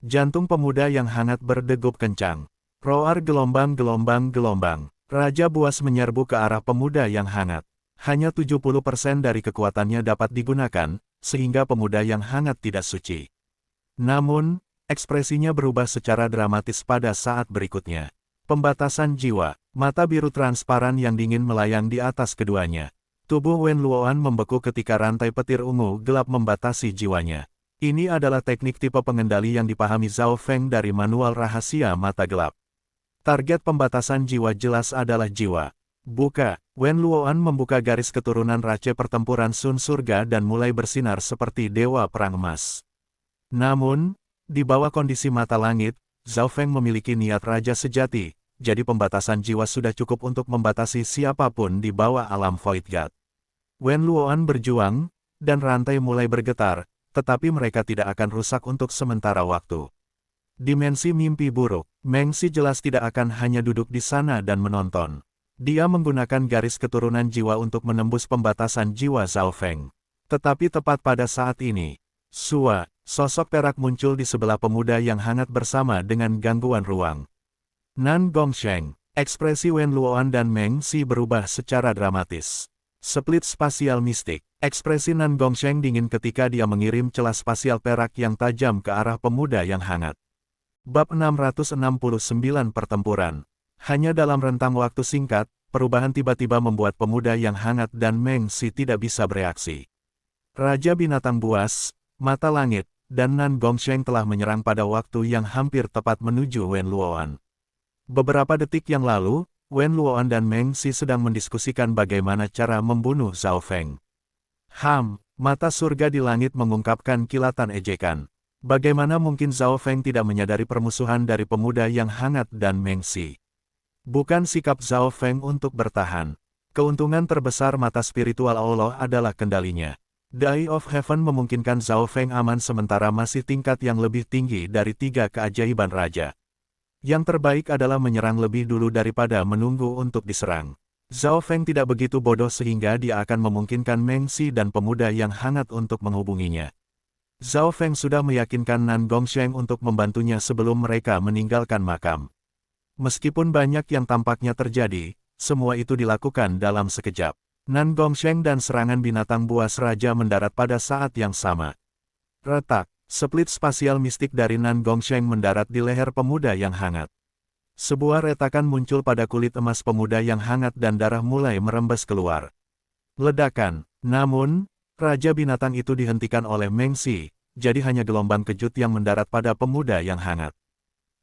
Jantung pemuda yang hangat berdegup kencang. Roar gelombang-gelombang-gelombang. Raja buas menyerbu ke arah pemuda yang hangat. Hanya 70% dari kekuatannya dapat digunakan, sehingga pemuda yang hangat tidak suci. Namun, ekspresinya berubah secara dramatis pada saat berikutnya. Pembatasan jiwa, mata biru transparan yang dingin melayang di atas keduanya. Tubuh Wen Luoan membeku ketika rantai petir ungu gelap membatasi jiwanya. Ini adalah teknik tipe pengendali yang dipahami Zhao Feng dari manual rahasia mata gelap. Target pembatasan jiwa jelas adalah jiwa. Buka, Wen Luoan membuka garis keturunan race pertempuran Sun Surga dan mulai bersinar seperti dewa perang emas. Namun, di bawah kondisi mata langit, Zhao Feng memiliki niat raja sejati, jadi pembatasan jiwa sudah cukup untuk membatasi siapapun di bawah alam Void God. Wen Luoan berjuang, dan rantai mulai bergetar, tetapi mereka tidak akan rusak untuk sementara waktu. Dimensi mimpi buruk, Meng Si jelas tidak akan hanya duduk di sana dan menonton. Dia menggunakan garis keturunan jiwa untuk menembus pembatasan jiwa Zhao Feng. Tetapi tepat pada saat ini, Sua, sosok perak muncul di sebelah pemuda yang hangat bersama dengan gangguan ruang. Nan Gongsheng, ekspresi Wen Luoan dan Meng Si berubah secara dramatis. Split spasial mistik, ekspresi Nan Gongsheng dingin ketika dia mengirim celah spasial perak yang tajam ke arah pemuda yang hangat. Bab 669 Pertempuran. Hanya dalam rentang waktu singkat, perubahan tiba-tiba membuat pemuda yang hangat dan Meng Si tidak bisa bereaksi. Raja Binatang Buas, Mata Langit, dan Nan Gongsheng telah menyerang pada waktu yang hampir tepat menuju Wen Luoan. Beberapa detik yang lalu, Wen Luoan dan Meng Si sedang mendiskusikan bagaimana cara membunuh Zhao Feng. Mata surga di langit mengungkapkan kilatan ejekan. Bagaimana mungkin Zhao Feng tidak menyadari permusuhan dari pemuda yang hangat dan Meng Si? Bukan sikap Zhao Feng untuk bertahan. Keuntungan terbesar mata spiritual Allah adalah kendalinya. The Eye of Heaven memungkinkan Zhao Feng aman sementara masih tingkat yang lebih tinggi dari 3 keajaiban raja. Yang terbaik adalah menyerang lebih dulu daripada menunggu untuk diserang. Zhao Feng tidak begitu bodoh sehingga dia akan memungkinkan Meng Si dan pemuda yang hangat untuk menghubunginya. Zhao Feng sudah meyakinkan Nan Gongsheng untuk membantunya sebelum mereka meninggalkan makam. Meskipun banyak yang tampaknya terjadi, semua itu dilakukan dalam sekejap. Nan Gongsheng dan serangan binatang buas raja mendarat pada saat yang sama. Retak. Split spasial mistik dari Nan Gongsheng mendarat di leher pemuda yang hangat. Sebuah retakan muncul pada kulit emas pemuda yang hangat dan darah mulai merembes keluar. Ledakan. Namun, Raja Binatang itu dihentikan oleh Meng Si, jadi hanya gelombang kejut yang mendarat pada pemuda yang hangat.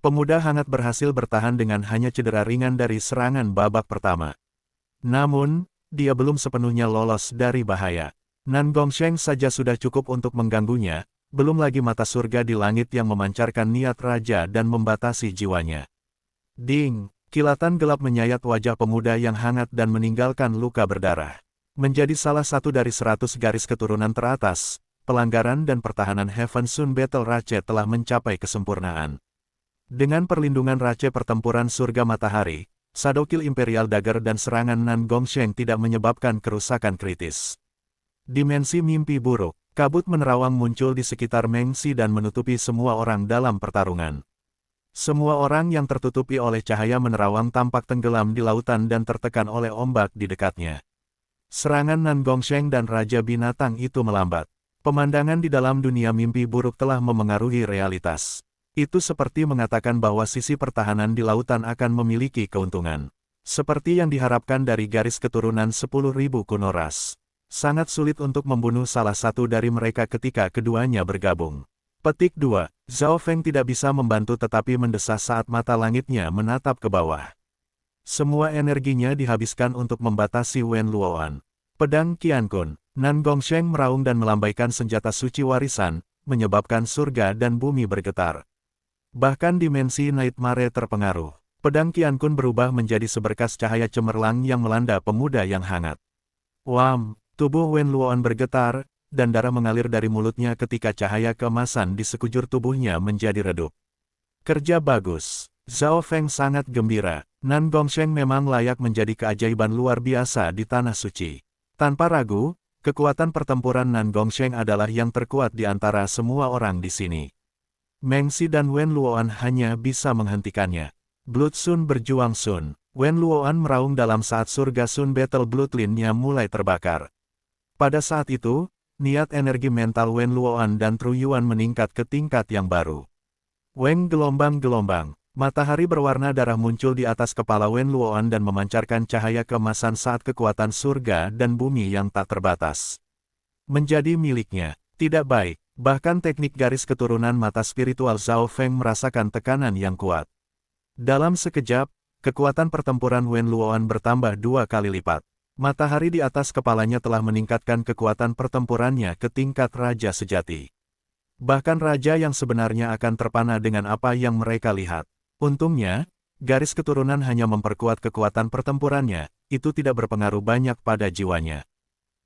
Pemuda hangat berhasil bertahan dengan hanya cedera ringan dari serangan babak pertama. Namun, dia belum sepenuhnya lolos dari bahaya. Nan Gongsheng saja sudah cukup untuk mengganggunya, belum lagi mata surga di langit yang memancarkan niat raja dan membatasi jiwanya. Ding! Kilatan gelap menyayat wajah pemuda yang hangat dan meninggalkan luka berdarah. Menjadi salah satu dari 100 garis keturunan teratas, pelanggaran dan pertahanan Heaven Sun Battle Rache telah mencapai kesempurnaan. Dengan perlindungan Rache pertempuran surga matahari, Shadow Kill Imperial Dagger dan serangan Nan Gongsheng tidak menyebabkan kerusakan kritis. Dimensi mimpi buruk. Kabut menerawang muncul di sekitar Meng Si dan menutupi semua orang dalam pertarungan. Semua orang yang tertutupi oleh cahaya menerawang tampak tenggelam di lautan dan tertekan oleh ombak di dekatnya. Serangan Nan Gongsheng dan Raja Binatang itu melambat. Pemandangan di dalam dunia mimpi buruk telah memengaruhi realitas. Itu seperti mengatakan bahwa sisi pertahanan di lautan akan memiliki keuntungan. Seperti yang diharapkan dari garis keturunan 10.000 kuno ras. Sangat sulit untuk membunuh salah satu dari mereka ketika keduanya bergabung. Petik 2. Zhao Feng tidak bisa membantu tetapi mendesah saat mata langitnya menatap ke bawah. Semua energinya dihabiskan untuk membatasi Wen Luoan. Pedang Qiankun. Nan Gongsheng meraung dan melambaikan senjata suci warisan, menyebabkan surga dan bumi bergetar. Bahkan dimensi Nightmare terpengaruh. Pedang Qiankun berubah menjadi seberkas cahaya cemerlang yang melanda pemuda yang hangat. Wam! Tubuh Wen Luoan bergetar, dan darah mengalir dari mulutnya ketika cahaya keemasan di sekujur tubuhnya menjadi redup. Kerja bagus. Zhao Feng sangat gembira. Nan Gongsheng memang layak menjadi keajaiban luar biasa di Tanah Suci. Tanpa ragu, kekuatan pertempuran Nan Gongsheng adalah yang terkuat di antara semua orang di sini. Meng Si dan Wen Luoan hanya bisa menghentikannya. Blood Sun berjuang Sun. Wen Luoan meraung dalam saat surga Sun Battle Bloodline-nya mulai terbakar. Pada saat itu, niat energi mental Wen Luoan dan Tru Yuan meningkat ke tingkat yang baru. Weng gelombang-gelombang, matahari berwarna darah muncul di atas kepala Wen Luoan dan memancarkan cahaya keemasan saat kekuatan surga dan bumi yang tak terbatas menjadi miliknya. Tidak baik, bahkan teknik garis keturunan mata spiritual Zhao Feng merasakan tekanan yang kuat. Dalam sekejap, kekuatan pertempuran Wen Luoan bertambah 2 kali lipat. Matahari di atas kepalanya telah meningkatkan kekuatan pertempurannya ke tingkat raja sejati. Bahkan raja yang sebenarnya akan terpana dengan apa yang mereka lihat. Untungnya, garis keturunan hanya memperkuat kekuatan pertempurannya, itu tidak berpengaruh banyak pada jiwanya.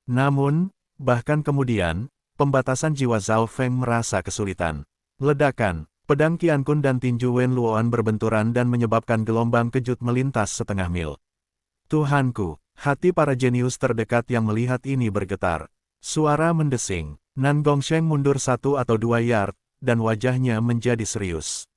Namun, bahkan kemudian, pembatasan jiwa Zhao Feng merasa kesulitan. Ledakan, pedang Qiankun dan tinju Wen Luoan berbenturan dan menyebabkan gelombang kejut melintas setengah mil. Tuhanku, hati para jenius terdekat yang melihat ini bergetar. Suara mendesing, Nan Gongsheng mundur 1 atau 2 yard, dan wajahnya menjadi serius.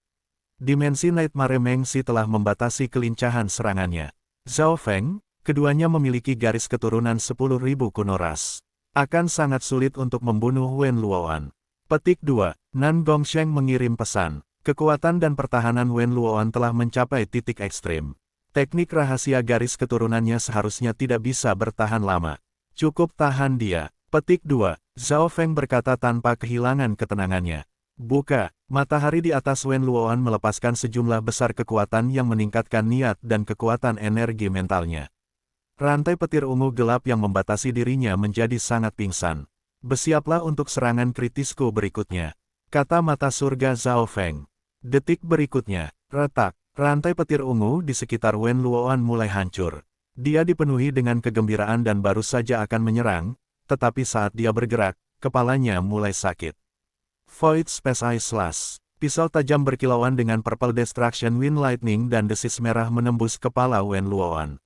Dimensi Nightmare Mengsi telah membatasi kelincahan serangannya. Zhao Feng, keduanya memiliki garis keturunan 10.000 kuno ras. Akan sangat sulit untuk membunuh Wen Luoan. Petik 2, Nan Gongsheng mengirim pesan. Kekuatan dan pertahanan Wen Luoan telah mencapai titik ekstrim. Teknik rahasia garis keturunannya seharusnya tidak bisa bertahan lama. Cukup tahan dia. Petik 2, Zhao Feng berkata tanpa kehilangan ketenangannya. Buka, matahari di atas Wen Luoan melepaskan sejumlah besar kekuatan yang meningkatkan niat dan kekuatan energi mentalnya. Rantai petir ungu gelap yang membatasi dirinya menjadi sangat pingsan. Bersiaplah untuk serangan kritisku berikutnya, kata mata surga Zhao Feng. Detik berikutnya, retak, rantai petir ungu di sekitar Wen Luoan mulai hancur. Dia dipenuhi dengan kegembiraan dan baru saja akan menyerang, tetapi saat dia bergerak, kepalanya mulai sakit. Void Space Eye Slash. Pisau tajam berkilauan dengan Purple Destruction Wind Lightning dan desis merah menembus kepala Wen Luoan.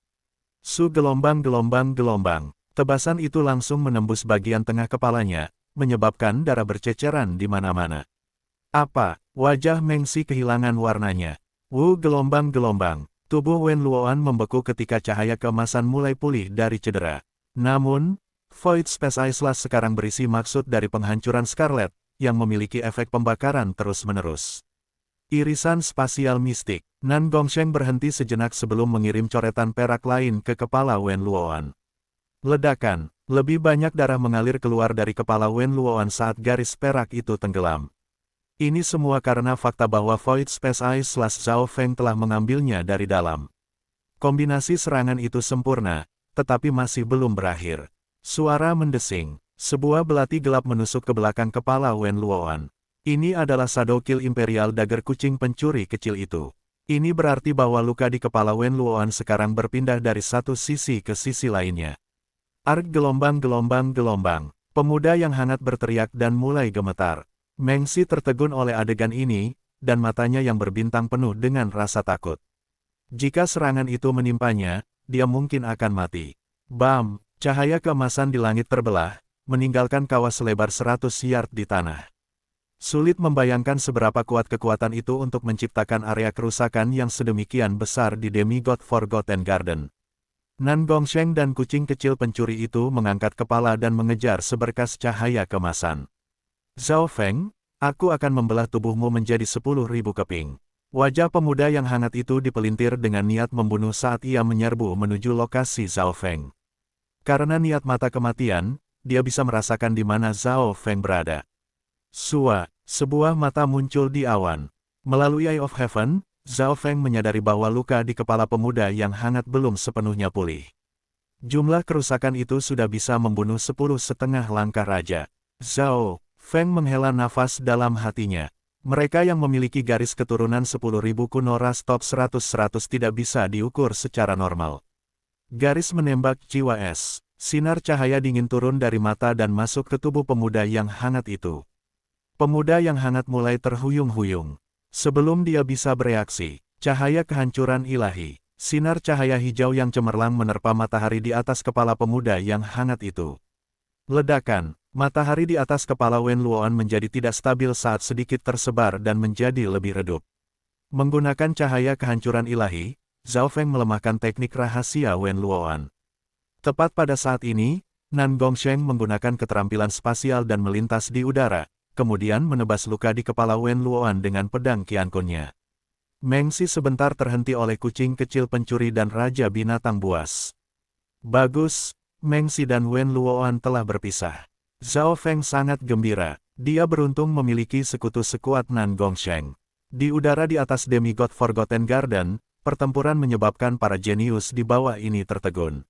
Gelombang-gelombang. Tebasan itu langsung menembus bagian tengah kepalanya, menyebabkan darah berceceran di mana-mana. Apa? Wajah Mengsi kehilangan warnanya. Gelombang-gelombang. Tubuh Wen Luoan membeku ketika cahaya keemasan mulai pulih dari cedera. Namun, Void Space Eye Slash sekarang berisi maksud dari penghancuran Scarlet, yang memiliki efek pembakaran terus-menerus. Irisan spasial mistik. Nan Gongsheng berhenti sejenak sebelum mengirim coretan perak lain ke kepala Wen Luoan. Ledakan. Lebih banyak darah mengalir keluar dari kepala Wen Luoan saat garis perak itu tenggelam. Ini semua karena fakta bahwa Void Space Eye Slash Zhao Feng telah mengambilnya dari dalam. Kombinasi serangan itu sempurna, tetapi masih belum berakhir. Suara mendesing. Sebuah belati gelap menusuk ke belakang kepala Wen Luoan. Ini adalah Shadow Kill Imperial Dagger kucing pencuri kecil itu. Ini berarti bahwa luka di kepala Wen Luoan sekarang berpindah dari satu sisi ke sisi lainnya. Ark gelombang-gelombang-gelombang. Pemuda yang hangat berteriak dan mulai gemetar. Mengsi tertegun oleh adegan ini, dan matanya yang berbintang penuh dengan rasa takut. Jika serangan itu menimpanya, dia mungkin akan mati. Bam! Cahaya keemasan di langit terbelah, meninggalkan kawah selebar 100 yard di tanah. Sulit membayangkan seberapa kuat kekuatan itu untuk menciptakan area kerusakan yang sedemikian besar di Demigod Forgotten Garden. Nan Gongsheng dan kucing kecil pencuri itu mengangkat kepala dan mengejar seberkas cahaya keemasan. Zhao Feng, aku akan membelah tubuhmu menjadi 10.000 keping. Wajah pemuda yang hangat itu dipelintir dengan niat membunuh saat ia menyerbu menuju lokasi Zhao Feng. Karena niat mata kematian, dia bisa merasakan di mana Zhao Feng berada. Sebuah mata muncul di awan. Melalui Eye of Heaven, Zhao Feng menyadari bahwa luka di kepala pemuda yang hangat belum sepenuhnya pulih. Jumlah kerusakan itu sudah bisa membunuh 10,5 langkah raja. Zhao Feng menghela nafas dalam hatinya. Mereka yang memiliki garis keturunan 10.000 kuno ras top 100-100 tidak bisa diukur secara normal. Garis menembak jiwa es. Sinar cahaya dingin turun dari mata dan masuk ke tubuh pemuda yang hangat itu. Pemuda yang hangat mulai terhuyung-huyung. Sebelum dia bisa bereaksi, cahaya kehancuran ilahi, sinar cahaya hijau yang cemerlang menerpa matahari di atas kepala pemuda yang hangat itu. Ledakan, matahari di atas kepala Wen Luoan menjadi tidak stabil saat sedikit tersebar dan menjadi lebih redup. Menggunakan cahaya kehancuran ilahi, Zhao Feng melemahkan teknik rahasia Wen Luoan. Tepat pada saat ini, Nan Gongsheng menggunakan keterampilan spasial dan melintas di udara, kemudian menebas luka di kepala Wen Luoan dengan pedang Qiankunnya. Mengsi sebentar terhenti oleh kucing kecil pencuri dan Raja Binatang Buas. Bagus, Mengsi dan Wen Luoan telah berpisah. Zhao Feng sangat gembira, dia beruntung memiliki sekutu sekuat Nan Gongsheng. Di udara di atas Demigod Forgotten Garden, pertempuran menyebabkan para jenius di bawah ini tertegun.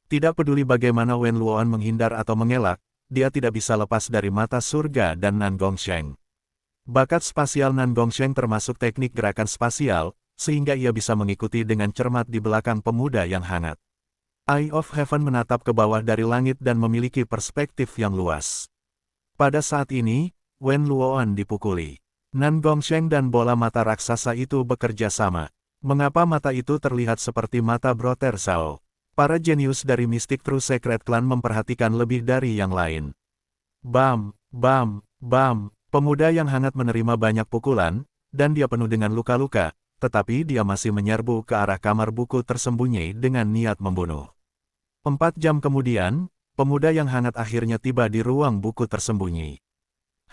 Tidak peduli bagaimana Wen Luoan menghindar atau mengelak, dia tidak bisa lepas dari mata surga dan Nan Gongsheng. Bakat spasial Nan Gongsheng termasuk teknik gerakan spasial, sehingga ia bisa mengikuti dengan cermat di belakang pemuda yang hangat. Eye of Heaven menatap ke bawah dari langit dan memiliki perspektif yang luas. Pada saat ini, Wen Luoan dipukuli. Nan Gongsheng dan bola mata raksasa itu bekerja sama. Mengapa mata itu terlihat seperti mata Brother Zhao? Para jenius dari Mystic True Secret Clan memperhatikan lebih dari yang lain. Bam, bam, bam. Pemuda yang hangat menerima banyak pukulan, dan dia penuh dengan luka-luka, tetapi dia masih menyerbu ke arah kamar buku tersembunyi dengan niat membunuh. 4 jam kemudian, pemuda yang hangat akhirnya tiba di ruang buku tersembunyi.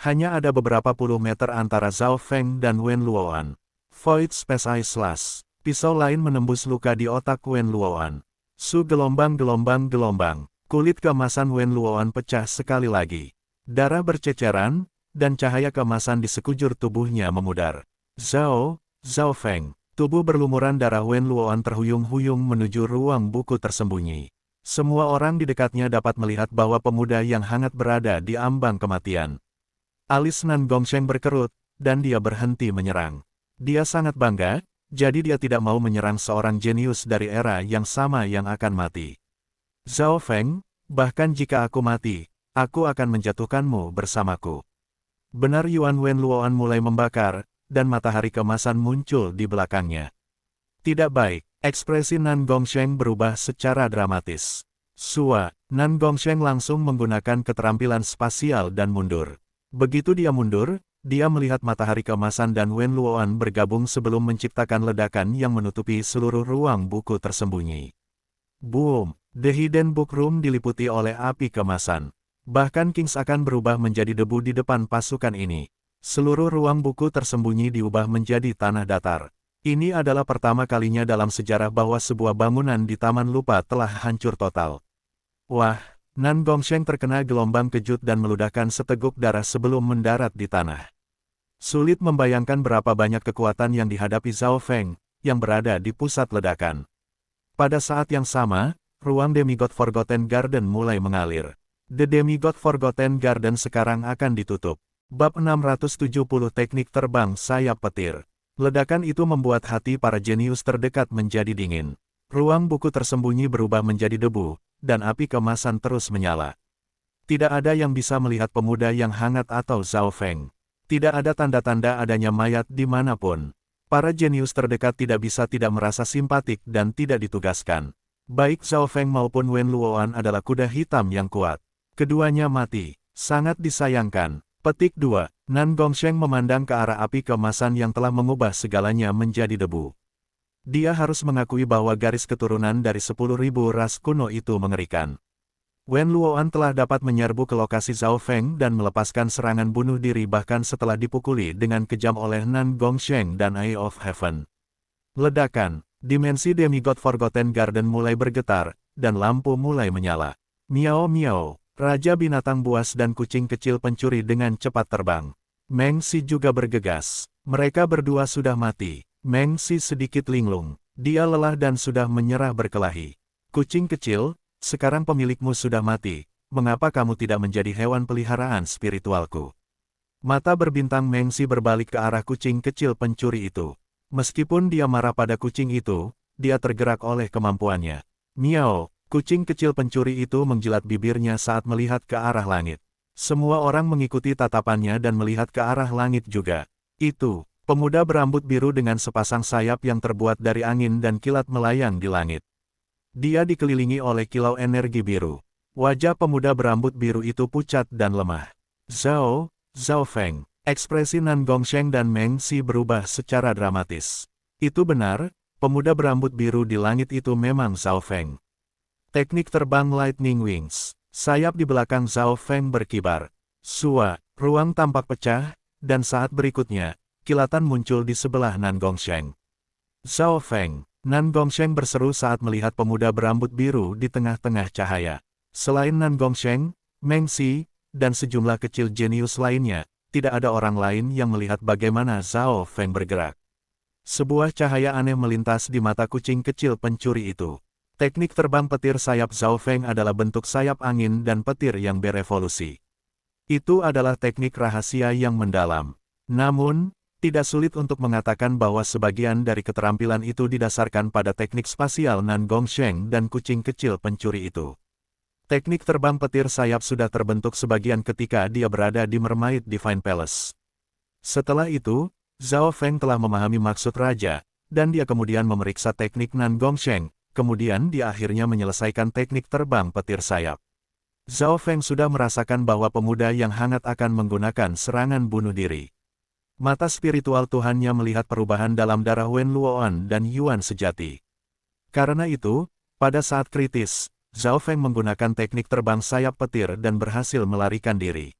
Hanya ada beberapa puluh meter antara Zhao Feng dan Wen Luoan. Void Space Eye Slash. Pisau lain menembus luka di otak Wen Luoan. Gelombang. Kulit keemasan Wen Luoan pecah sekali lagi. Darah berceceran, dan cahaya keemasan di sekujur tubuhnya memudar. Zhao Feng. Tubuh berlumuran darah Wen Luoan terhuyung-huyung menuju ruang buku tersembunyi. Semua orang di dekatnya dapat melihat bahwa pemuda yang hangat berada di ambang kematian. Alis Nan Gongsheng berkerut, dan dia berhenti menyerang. Dia sangat bangga, jadi dia tidak mau menyerang seorang jenius dari era yang sama yang akan mati. Zhao Feng, bahkan jika aku mati, aku akan menjatuhkanmu bersamaku. Benar, Yuan Wen Luoan mulai membakar, dan matahari keemasan muncul di belakangnya. Tidak baik, ekspresi Nan Gongsheng berubah secara dramatis. Nan Gongsheng langsung menggunakan keterampilan spasial dan mundur. Begitu dia mundur, dia melihat matahari keemasan dan Wen Luoan bergabung sebelum menciptakan ledakan yang menutupi seluruh ruang buku tersembunyi. Boom! The Hidden Book Room diliputi oleh api keemasan. Bahkan Kings akan berubah menjadi debu di depan pasukan ini. Seluruh ruang buku tersembunyi diubah menjadi tanah datar. Ini adalah pertama kalinya dalam sejarah bahwa sebuah bangunan di Taman Lupa telah hancur total. Wah! Nan Gongsheng terkena gelombang kejut dan meludahkan seteguk darah sebelum mendarat di tanah. Sulit membayangkan berapa banyak kekuatan yang dihadapi Zhao Feng, yang berada di pusat ledakan. Pada saat yang sama, ruang Demigod Forgotten Garden mulai mengalir. The Demigod Forgotten Garden sekarang akan ditutup. Bab 670 Teknik Terbang Sayap Petir. Ledakan itu membuat hati para jenius terdekat menjadi dingin. Ruang buku tersembunyi berubah menjadi debu, dan api keemasan terus menyala. Tidak ada yang bisa melihat pemuda yang hangat atau Zhao Feng. Tidak ada tanda-tanda adanya mayat dimanapun. Para jenius terdekat tidak bisa tidak merasa simpatik dan tidak ditugaskan. Baik Zhao Feng maupun Wen Luoan adalah kuda hitam yang kuat. Keduanya mati. Sangat disayangkan. Petik 2. Nan Gongsheng memandang ke arah api keemasan yang telah mengubah segalanya menjadi debu. Dia harus mengakui bahwa garis keturunan dari 10.000 ras kuno itu mengerikan. Wen Luoan telah dapat menyerbu ke lokasi Zhao Feng dan melepaskan serangan bunuh diri bahkan setelah dipukuli dengan kejam oleh Nan Gongsheng dan Eye of Heaven. Ledakan. Dimensi Demigod Forgotten Garden mulai bergetar, dan lampu mulai menyala. Miao miao. Raja binatang buas dan kucing kecil pencuri dengan cepat terbang. Meng Si juga bergegas. Mereka berdua sudah mati. Meng Si sedikit linglung. Dia lelah dan sudah menyerah berkelahi. Kucing kecil, sekarang pemilikmu sudah mati. Mengapa kamu tidak menjadi hewan peliharaan spiritualku? Mata berbintang Meng Si berbalik ke arah kucing kecil pencuri itu. Meskipun dia marah pada kucing itu, dia tergerak oleh kemampuannya. Miao. Kucing kecil pencuri itu menjilat bibirnya saat melihat ke arah langit. Semua orang mengikuti tatapannya dan melihat ke arah langit juga. Itu, pemuda berambut biru dengan sepasang sayap yang terbuat dari angin dan kilat melayang di langit. Dia dikelilingi oleh kilau energi biru. Wajah pemuda berambut biru itu pucat dan lemah. Zhao Feng. Ekspresi Nan Gongsheng dan Meng Si berubah secara dramatis. Itu benar, pemuda berambut biru di langit itu memang Zhao Feng. Teknik terbang Lightning Wings. Sayap di belakang Zhao Feng berkibar. Ruang tampak pecah, dan saat berikutnya, kilatan muncul di sebelah Nan Gongsheng. Zhao Feng. Nan Gongsheng berseru saat melihat pemuda berambut biru di tengah-tengah cahaya. Selain Nan Gongsheng, Meng Si, dan sejumlah kecil jenius lainnya, tidak ada orang lain yang melihat bagaimana Zhao Feng bergerak. Sebuah cahaya aneh melintas di mata kucing kecil pencuri itu. Teknik terbang petir sayap Zhao Feng adalah bentuk sayap angin dan petir yang berevolusi. Itu adalah teknik rahasia yang mendalam. Namun, Tidak sulit untuk mengatakan bahwa sebagian dari keterampilan itu didasarkan pada teknik spasial Nan Gongsheng dan kucing kecil pencuri itu. Teknik terbang petir sayap sudah terbentuk sebagian ketika dia berada di Mermaid Divine Palace. Setelah itu, Zhao Feng telah memahami maksud raja, dan dia kemudian memeriksa teknik Nan Gongsheng, kemudian dia akhirnya menyelesaikan teknik terbang petir sayap. Zhao Feng sudah merasakan bahwa pemuda yang hangat akan menggunakan serangan bunuh diri. Mata spiritual Tuhannya melihat perubahan dalam darah Wen Luoan dan Yuan sejati. Karena itu, pada saat kritis, Zhao Feng menggunakan teknik terbang sayap petir dan berhasil melarikan diri.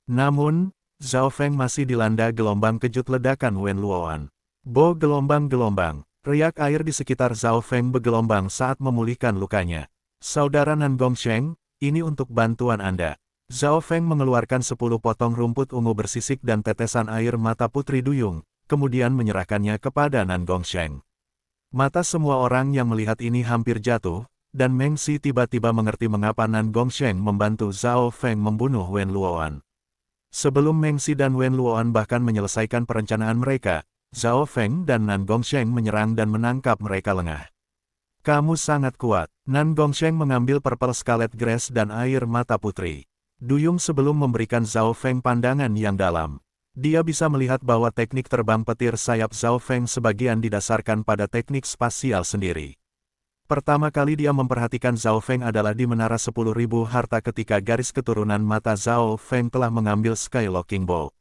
Namun, Zhao Feng masih dilanda gelombang kejut ledakan Wen Luoan. Bo gelombang-gelombang, riak air di sekitar Zhao Feng bergelombang saat memulihkan lukanya. Saudara Nan Gongsheng, ini untuk bantuan Anda. Zhao Feng mengeluarkan 10 potong rumput ungu bersisik dan tetesan air mata Putri Duyung, kemudian menyerahkannya kepada Nan Gongsheng. Mata semua orang yang melihat ini hampir jatuh, dan Meng Xi tiba-tiba mengerti mengapa Nan Gongsheng membantu Zhao Feng membunuh Wen Luoan. Sebelum Meng Xi dan Wen Luoan bahkan menyelesaikan perencanaan mereka, Zhao Feng dan Nan Gongsheng menyerang dan menangkap mereka lengah. Kamu sangat kuat. Nan Gongsheng mengambil Purple Scarlet Grass dan air mata Putri Duyung sebelum memberikan Zhao Feng pandangan yang dalam. Dia bisa melihat bahwa teknik terbang petir sayap Zhao Feng sebagian didasarkan pada teknik spasial sendiri. Pertama kali dia memperhatikan Zhao Feng adalah di Menara 10.000 Harta ketika garis keturunan mata Zhao Feng telah mengambil Skylocking Bolt.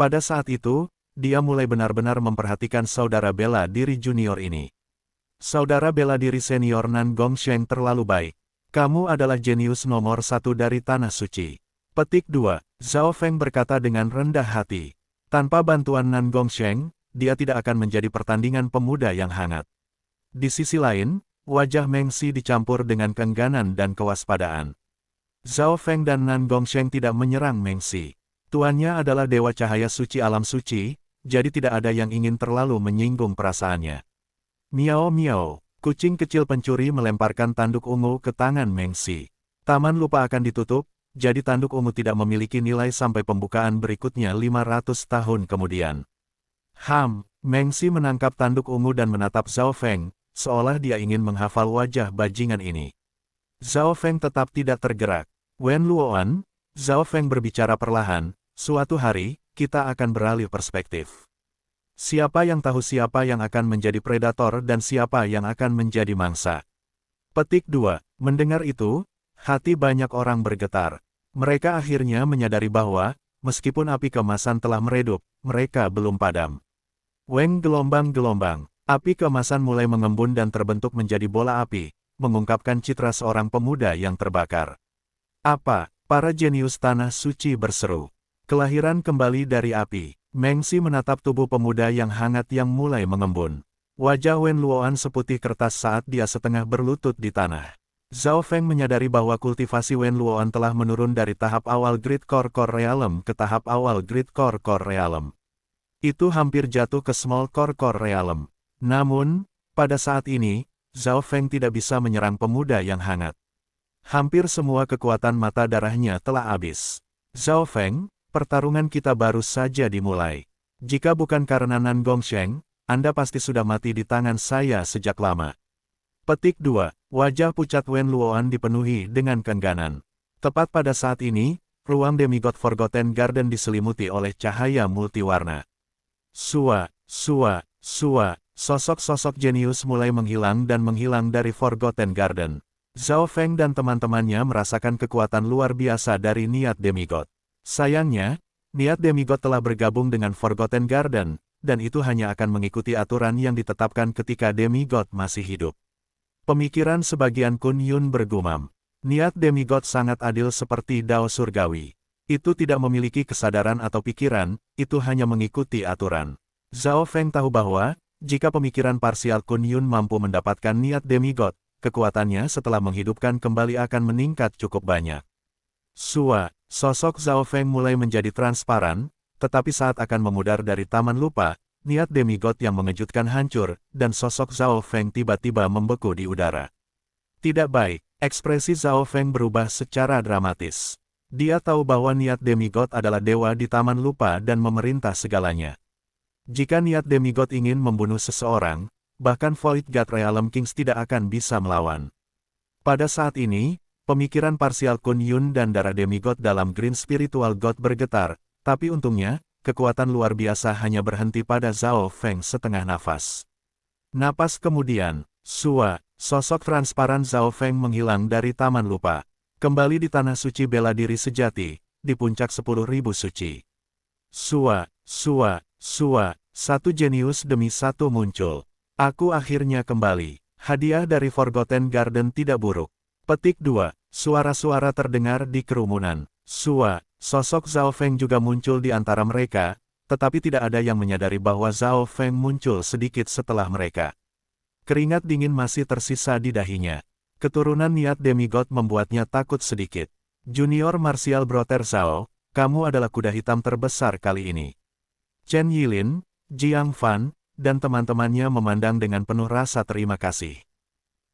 Pada saat itu, dia mulai benar-benar memperhatikan saudara bela diri junior ini. Saudara bela diri senior Nan Gongsheng terlalu baik. Kamu adalah jenius nomor 1 dari Tanah Suci. Petik 2. Zhao Feng berkata dengan rendah hati. Tanpa bantuan Nan Gongsheng, dia tidak akan menjadi pertandingan pemuda yang hangat. Di sisi lain, wajah Meng Xi dicampur dengan keengganan dan kewaspadaan. Zhao Feng dan Nan Gongsheng tidak menyerang Meng Xi. Tuannya adalah dewa cahaya suci alam suci, jadi tidak ada yang ingin terlalu menyinggung perasaannya. Miao miao. Kucing kecil pencuri melemparkan tanduk ungu ke tangan Meng Xi. Taman lupa akan ditutup, jadi tanduk ungu tidak memiliki nilai sampai pembukaan berikutnya 500 tahun kemudian. Meng Xi menangkap tanduk ungu dan menatap Zhao Feng, seolah dia ingin menghafal wajah bajingan ini. Zhao Feng tetap tidak tergerak. Wen Luoan, Zhao Feng berbicara perlahan, suatu hari, kita akan beralih perspektif. Siapa yang tahu siapa yang akan menjadi predator dan siapa yang akan menjadi mangsa. Petik 2. Mendengar itu, hati banyak orang bergetar. Mereka akhirnya menyadari bahwa, meskipun api keemasan telah meredup, mereka belum padam. Weng gelombang-gelombang. Api keemasan mulai mengembun dan terbentuk menjadi bola api, mengungkapkan citra seorang pemuda yang terbakar. Apa? Para jenius Tanah Suci berseru. Kelahiran kembali dari api. Meng Xi menatap tubuh pemuda yang hangat yang mulai mengembun. Wajah Wen Luoan seputih kertas saat dia setengah berlutut di tanah. Zhao Feng menyadari bahwa kultivasi Wen Luoan telah menurun dari tahap awal Great Core Core Realm ke tahap awal Great Core Core Realm. Itu hampir jatuh ke Small Core Core Realm. Namun, pada saat ini, Zhao Feng tidak bisa menyerang pemuda yang hangat. Hampir semua kekuatan mata darahnya telah habis. Zhao Feng, pertarungan kita baru saja dimulai. Jika bukan karena Nan Gongsheng, Anda pasti sudah mati di tangan saya sejak lama. Petik 2. Wajah pucat Wen Luoan dipenuhi dengan keengganan. Tepat pada saat ini, ruang Demigod Forgotten Garden diselimuti oleh cahaya multiwarna. Sua. Sosok-sosok jenius mulai menghilang dan menghilang dari Forgotten Garden. Zhao Feng dan teman-temannya merasakan kekuatan luar biasa dari niat Demigod. Sayangnya, niat Demigod telah bergabung dengan Forgotten Garden, dan itu hanya akan mengikuti aturan yang ditetapkan ketika Demigod masih hidup. Pemikiran sebagian Kun Yun bergumam. Niat Demigod sangat adil seperti Dao Surgawi. Itu tidak memiliki kesadaran atau pikiran, itu hanya mengikuti aturan. Zhao Feng tahu bahwa, jika pemikiran parsial Kun Yun mampu mendapatkan niat Demigod, kekuatannya setelah menghidupkan kembali akan meningkat cukup banyak. Sosok Zhao Feng mulai menjadi transparan, tetapi saat akan memudar dari Taman Lupa, niat Demigod yang mengejutkan hancur, dan sosok Zhao Feng tiba-tiba membeku di udara. Tidak baik, ekspresi Zhao Feng berubah secara dramatis. Dia tahu bahwa niat Demigod adalah dewa di Taman Lupa dan memerintah segalanya. Jika niat demigod ingin membunuh seseorang, bahkan Void God Realm Kings tidak akan bisa melawan. Pada saat ini, pemikiran parsial Kun Yun dan darah demigod dalam Green Spiritual God bergetar, tapi untungnya, kekuatan luar biasa hanya berhenti pada Zhao Feng setengah nafas. Napas kemudian, sosok transparan Zhao Feng menghilang dari Taman Lupa. Kembali di tanah suci bela diri sejati, di puncak 10.000 suci. Satu jenius demi satu muncul. Aku akhirnya kembali. Hadiah dari Forgotten Garden tidak buruk. Petik 2. Suara-suara terdengar di kerumunan. Sosok Zhao Feng juga muncul di antara mereka, tetapi tidak ada yang menyadari bahwa Zhao Feng muncul sedikit setelah mereka. Keringat dingin masih tersisa di dahinya. Keturunan niat demigod membuatnya takut sedikit. Junior Martial Brother Zhao, kamu adalah kuda hitam terbesar kali ini. Chen Yilin, Jiang Fan, dan teman-temannya memandang dengan penuh rasa terima kasih.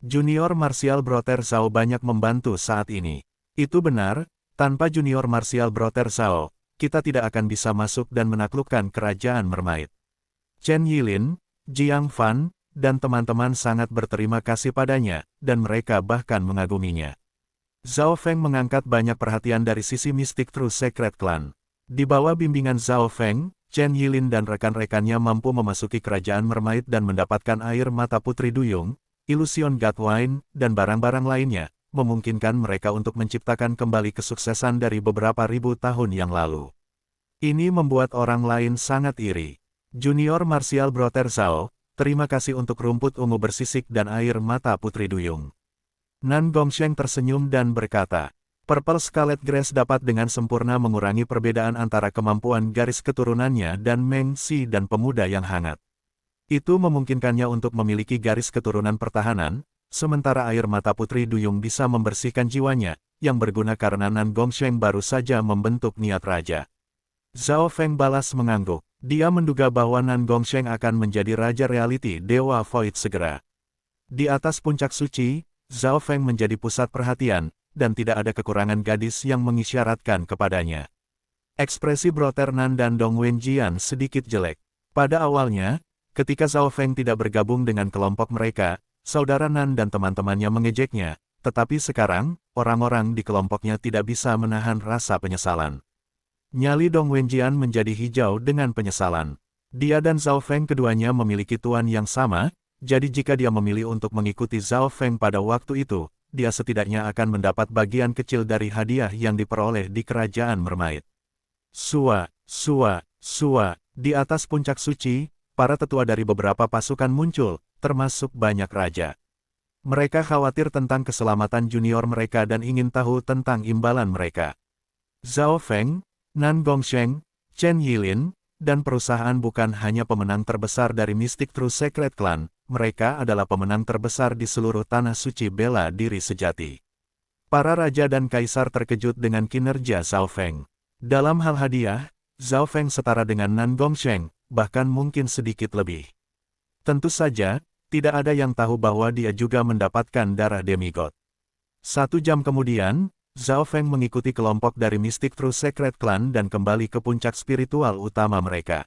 Junior Martial Brother Zhao banyak membantu saat ini. Itu benar, tanpa Junior Martial Brother Zhao, kita tidak akan bisa masuk dan menaklukkan kerajaan Mermaid. Chen Yilin, Jiang Fan, dan teman-teman sangat berterima kasih padanya, dan mereka bahkan mengaguminya. Zhao Feng mengangkat banyak perhatian dari sisi mistik True Secret Clan. Di bawah bimbingan Zhao Feng, Chen Yilin dan rekan-rekannya mampu memasuki kerajaan Mermaid dan mendapatkan air mata Putri Duyung, Illusion God Wine, dan barang-barang lainnya, memungkinkan mereka untuk menciptakan kembali kesuksesan dari beberapa ribu tahun yang lalu. Ini membuat orang lain sangat iri. Junior Martial Brother Zhao, terima kasih untuk rumput ungu bersisik dan air mata Putri Duyung. Nan Gongsheng tersenyum dan berkata, Purple Scarlet Grass dapat dengan sempurna mengurangi perbedaan antara kemampuan garis keturunannya dan Meng Si dan pemuda yang hangat. Itu memungkinkannya untuk memiliki garis keturunan pertahanan, sementara air mata Putri Duyung bisa membersihkan jiwanya, yang berguna karena Nan Gongsheng baru saja membentuk niat raja. Zhao Feng balas mengangguk. Dia menduga bahwa Nan Gongsheng akan menjadi Raja Reality Dewa Void segera. Di atas puncak suci, Zhao Feng menjadi pusat perhatian, dan tidak ada kekurangan gadis yang mengisyaratkan kepadanya. Ekspresi Brother Nan dan Dong Wenjian sedikit jelek. Pada awalnya, ketika Zhao Feng tidak bergabung dengan kelompok mereka, saudara Nan dan teman-temannya mengejeknya, tetapi sekarang, orang-orang di kelompoknya tidak bisa menahan rasa penyesalan. Nyali Dong Wenjian menjadi hijau dengan penyesalan. Dia dan Zhao Feng keduanya memiliki tuan yang sama, jadi jika dia memilih untuk mengikuti Zhao Feng pada waktu itu, dia setidaknya akan mendapat bagian kecil dari hadiah yang diperoleh di kerajaan Mermaid. Di atas puncak suci, para tetua dari beberapa pasukan muncul, termasuk banyak raja. Mereka khawatir tentang keselamatan junior mereka dan ingin tahu tentang imbalan mereka. Zhao Feng, Nan Gongsheng, Chen Yilin, dan perusahaan bukan hanya pemenang terbesar dari Mystic True Secret Clan, mereka adalah pemenang terbesar di seluruh tanah suci bela diri sejati. Para raja dan kaisar terkejut dengan kinerja Zhao Feng. Dalam hal hadiah, Zhao Feng setara dengan Nan Gongsheng, bahkan mungkin sedikit lebih. Tentu saja, tidak ada yang tahu bahwa dia juga mendapatkan darah demigod. 1 jam kemudian, Zhao Feng mengikuti kelompok dari Mystic True Secret Clan dan kembali ke puncak spiritual utama mereka.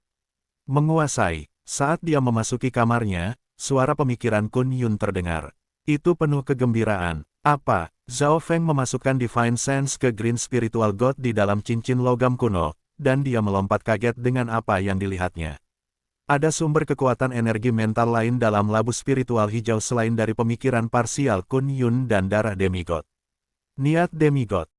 Menguasai, saat dia memasuki kamarnya, suara pemikiran Kun Yun terdengar. Itu penuh kegembiraan. Apa? Zhao Feng memasukkan Divine Sense ke Green Spiritual God di dalam cincin logam kuno, dan dia melompat kaget dengan apa yang dilihatnya. Ada sumber kekuatan energi mental lain dalam labu spiritual hijau selain dari pemikiran parsial Kun Yun dan darah demigod. Niat demigod.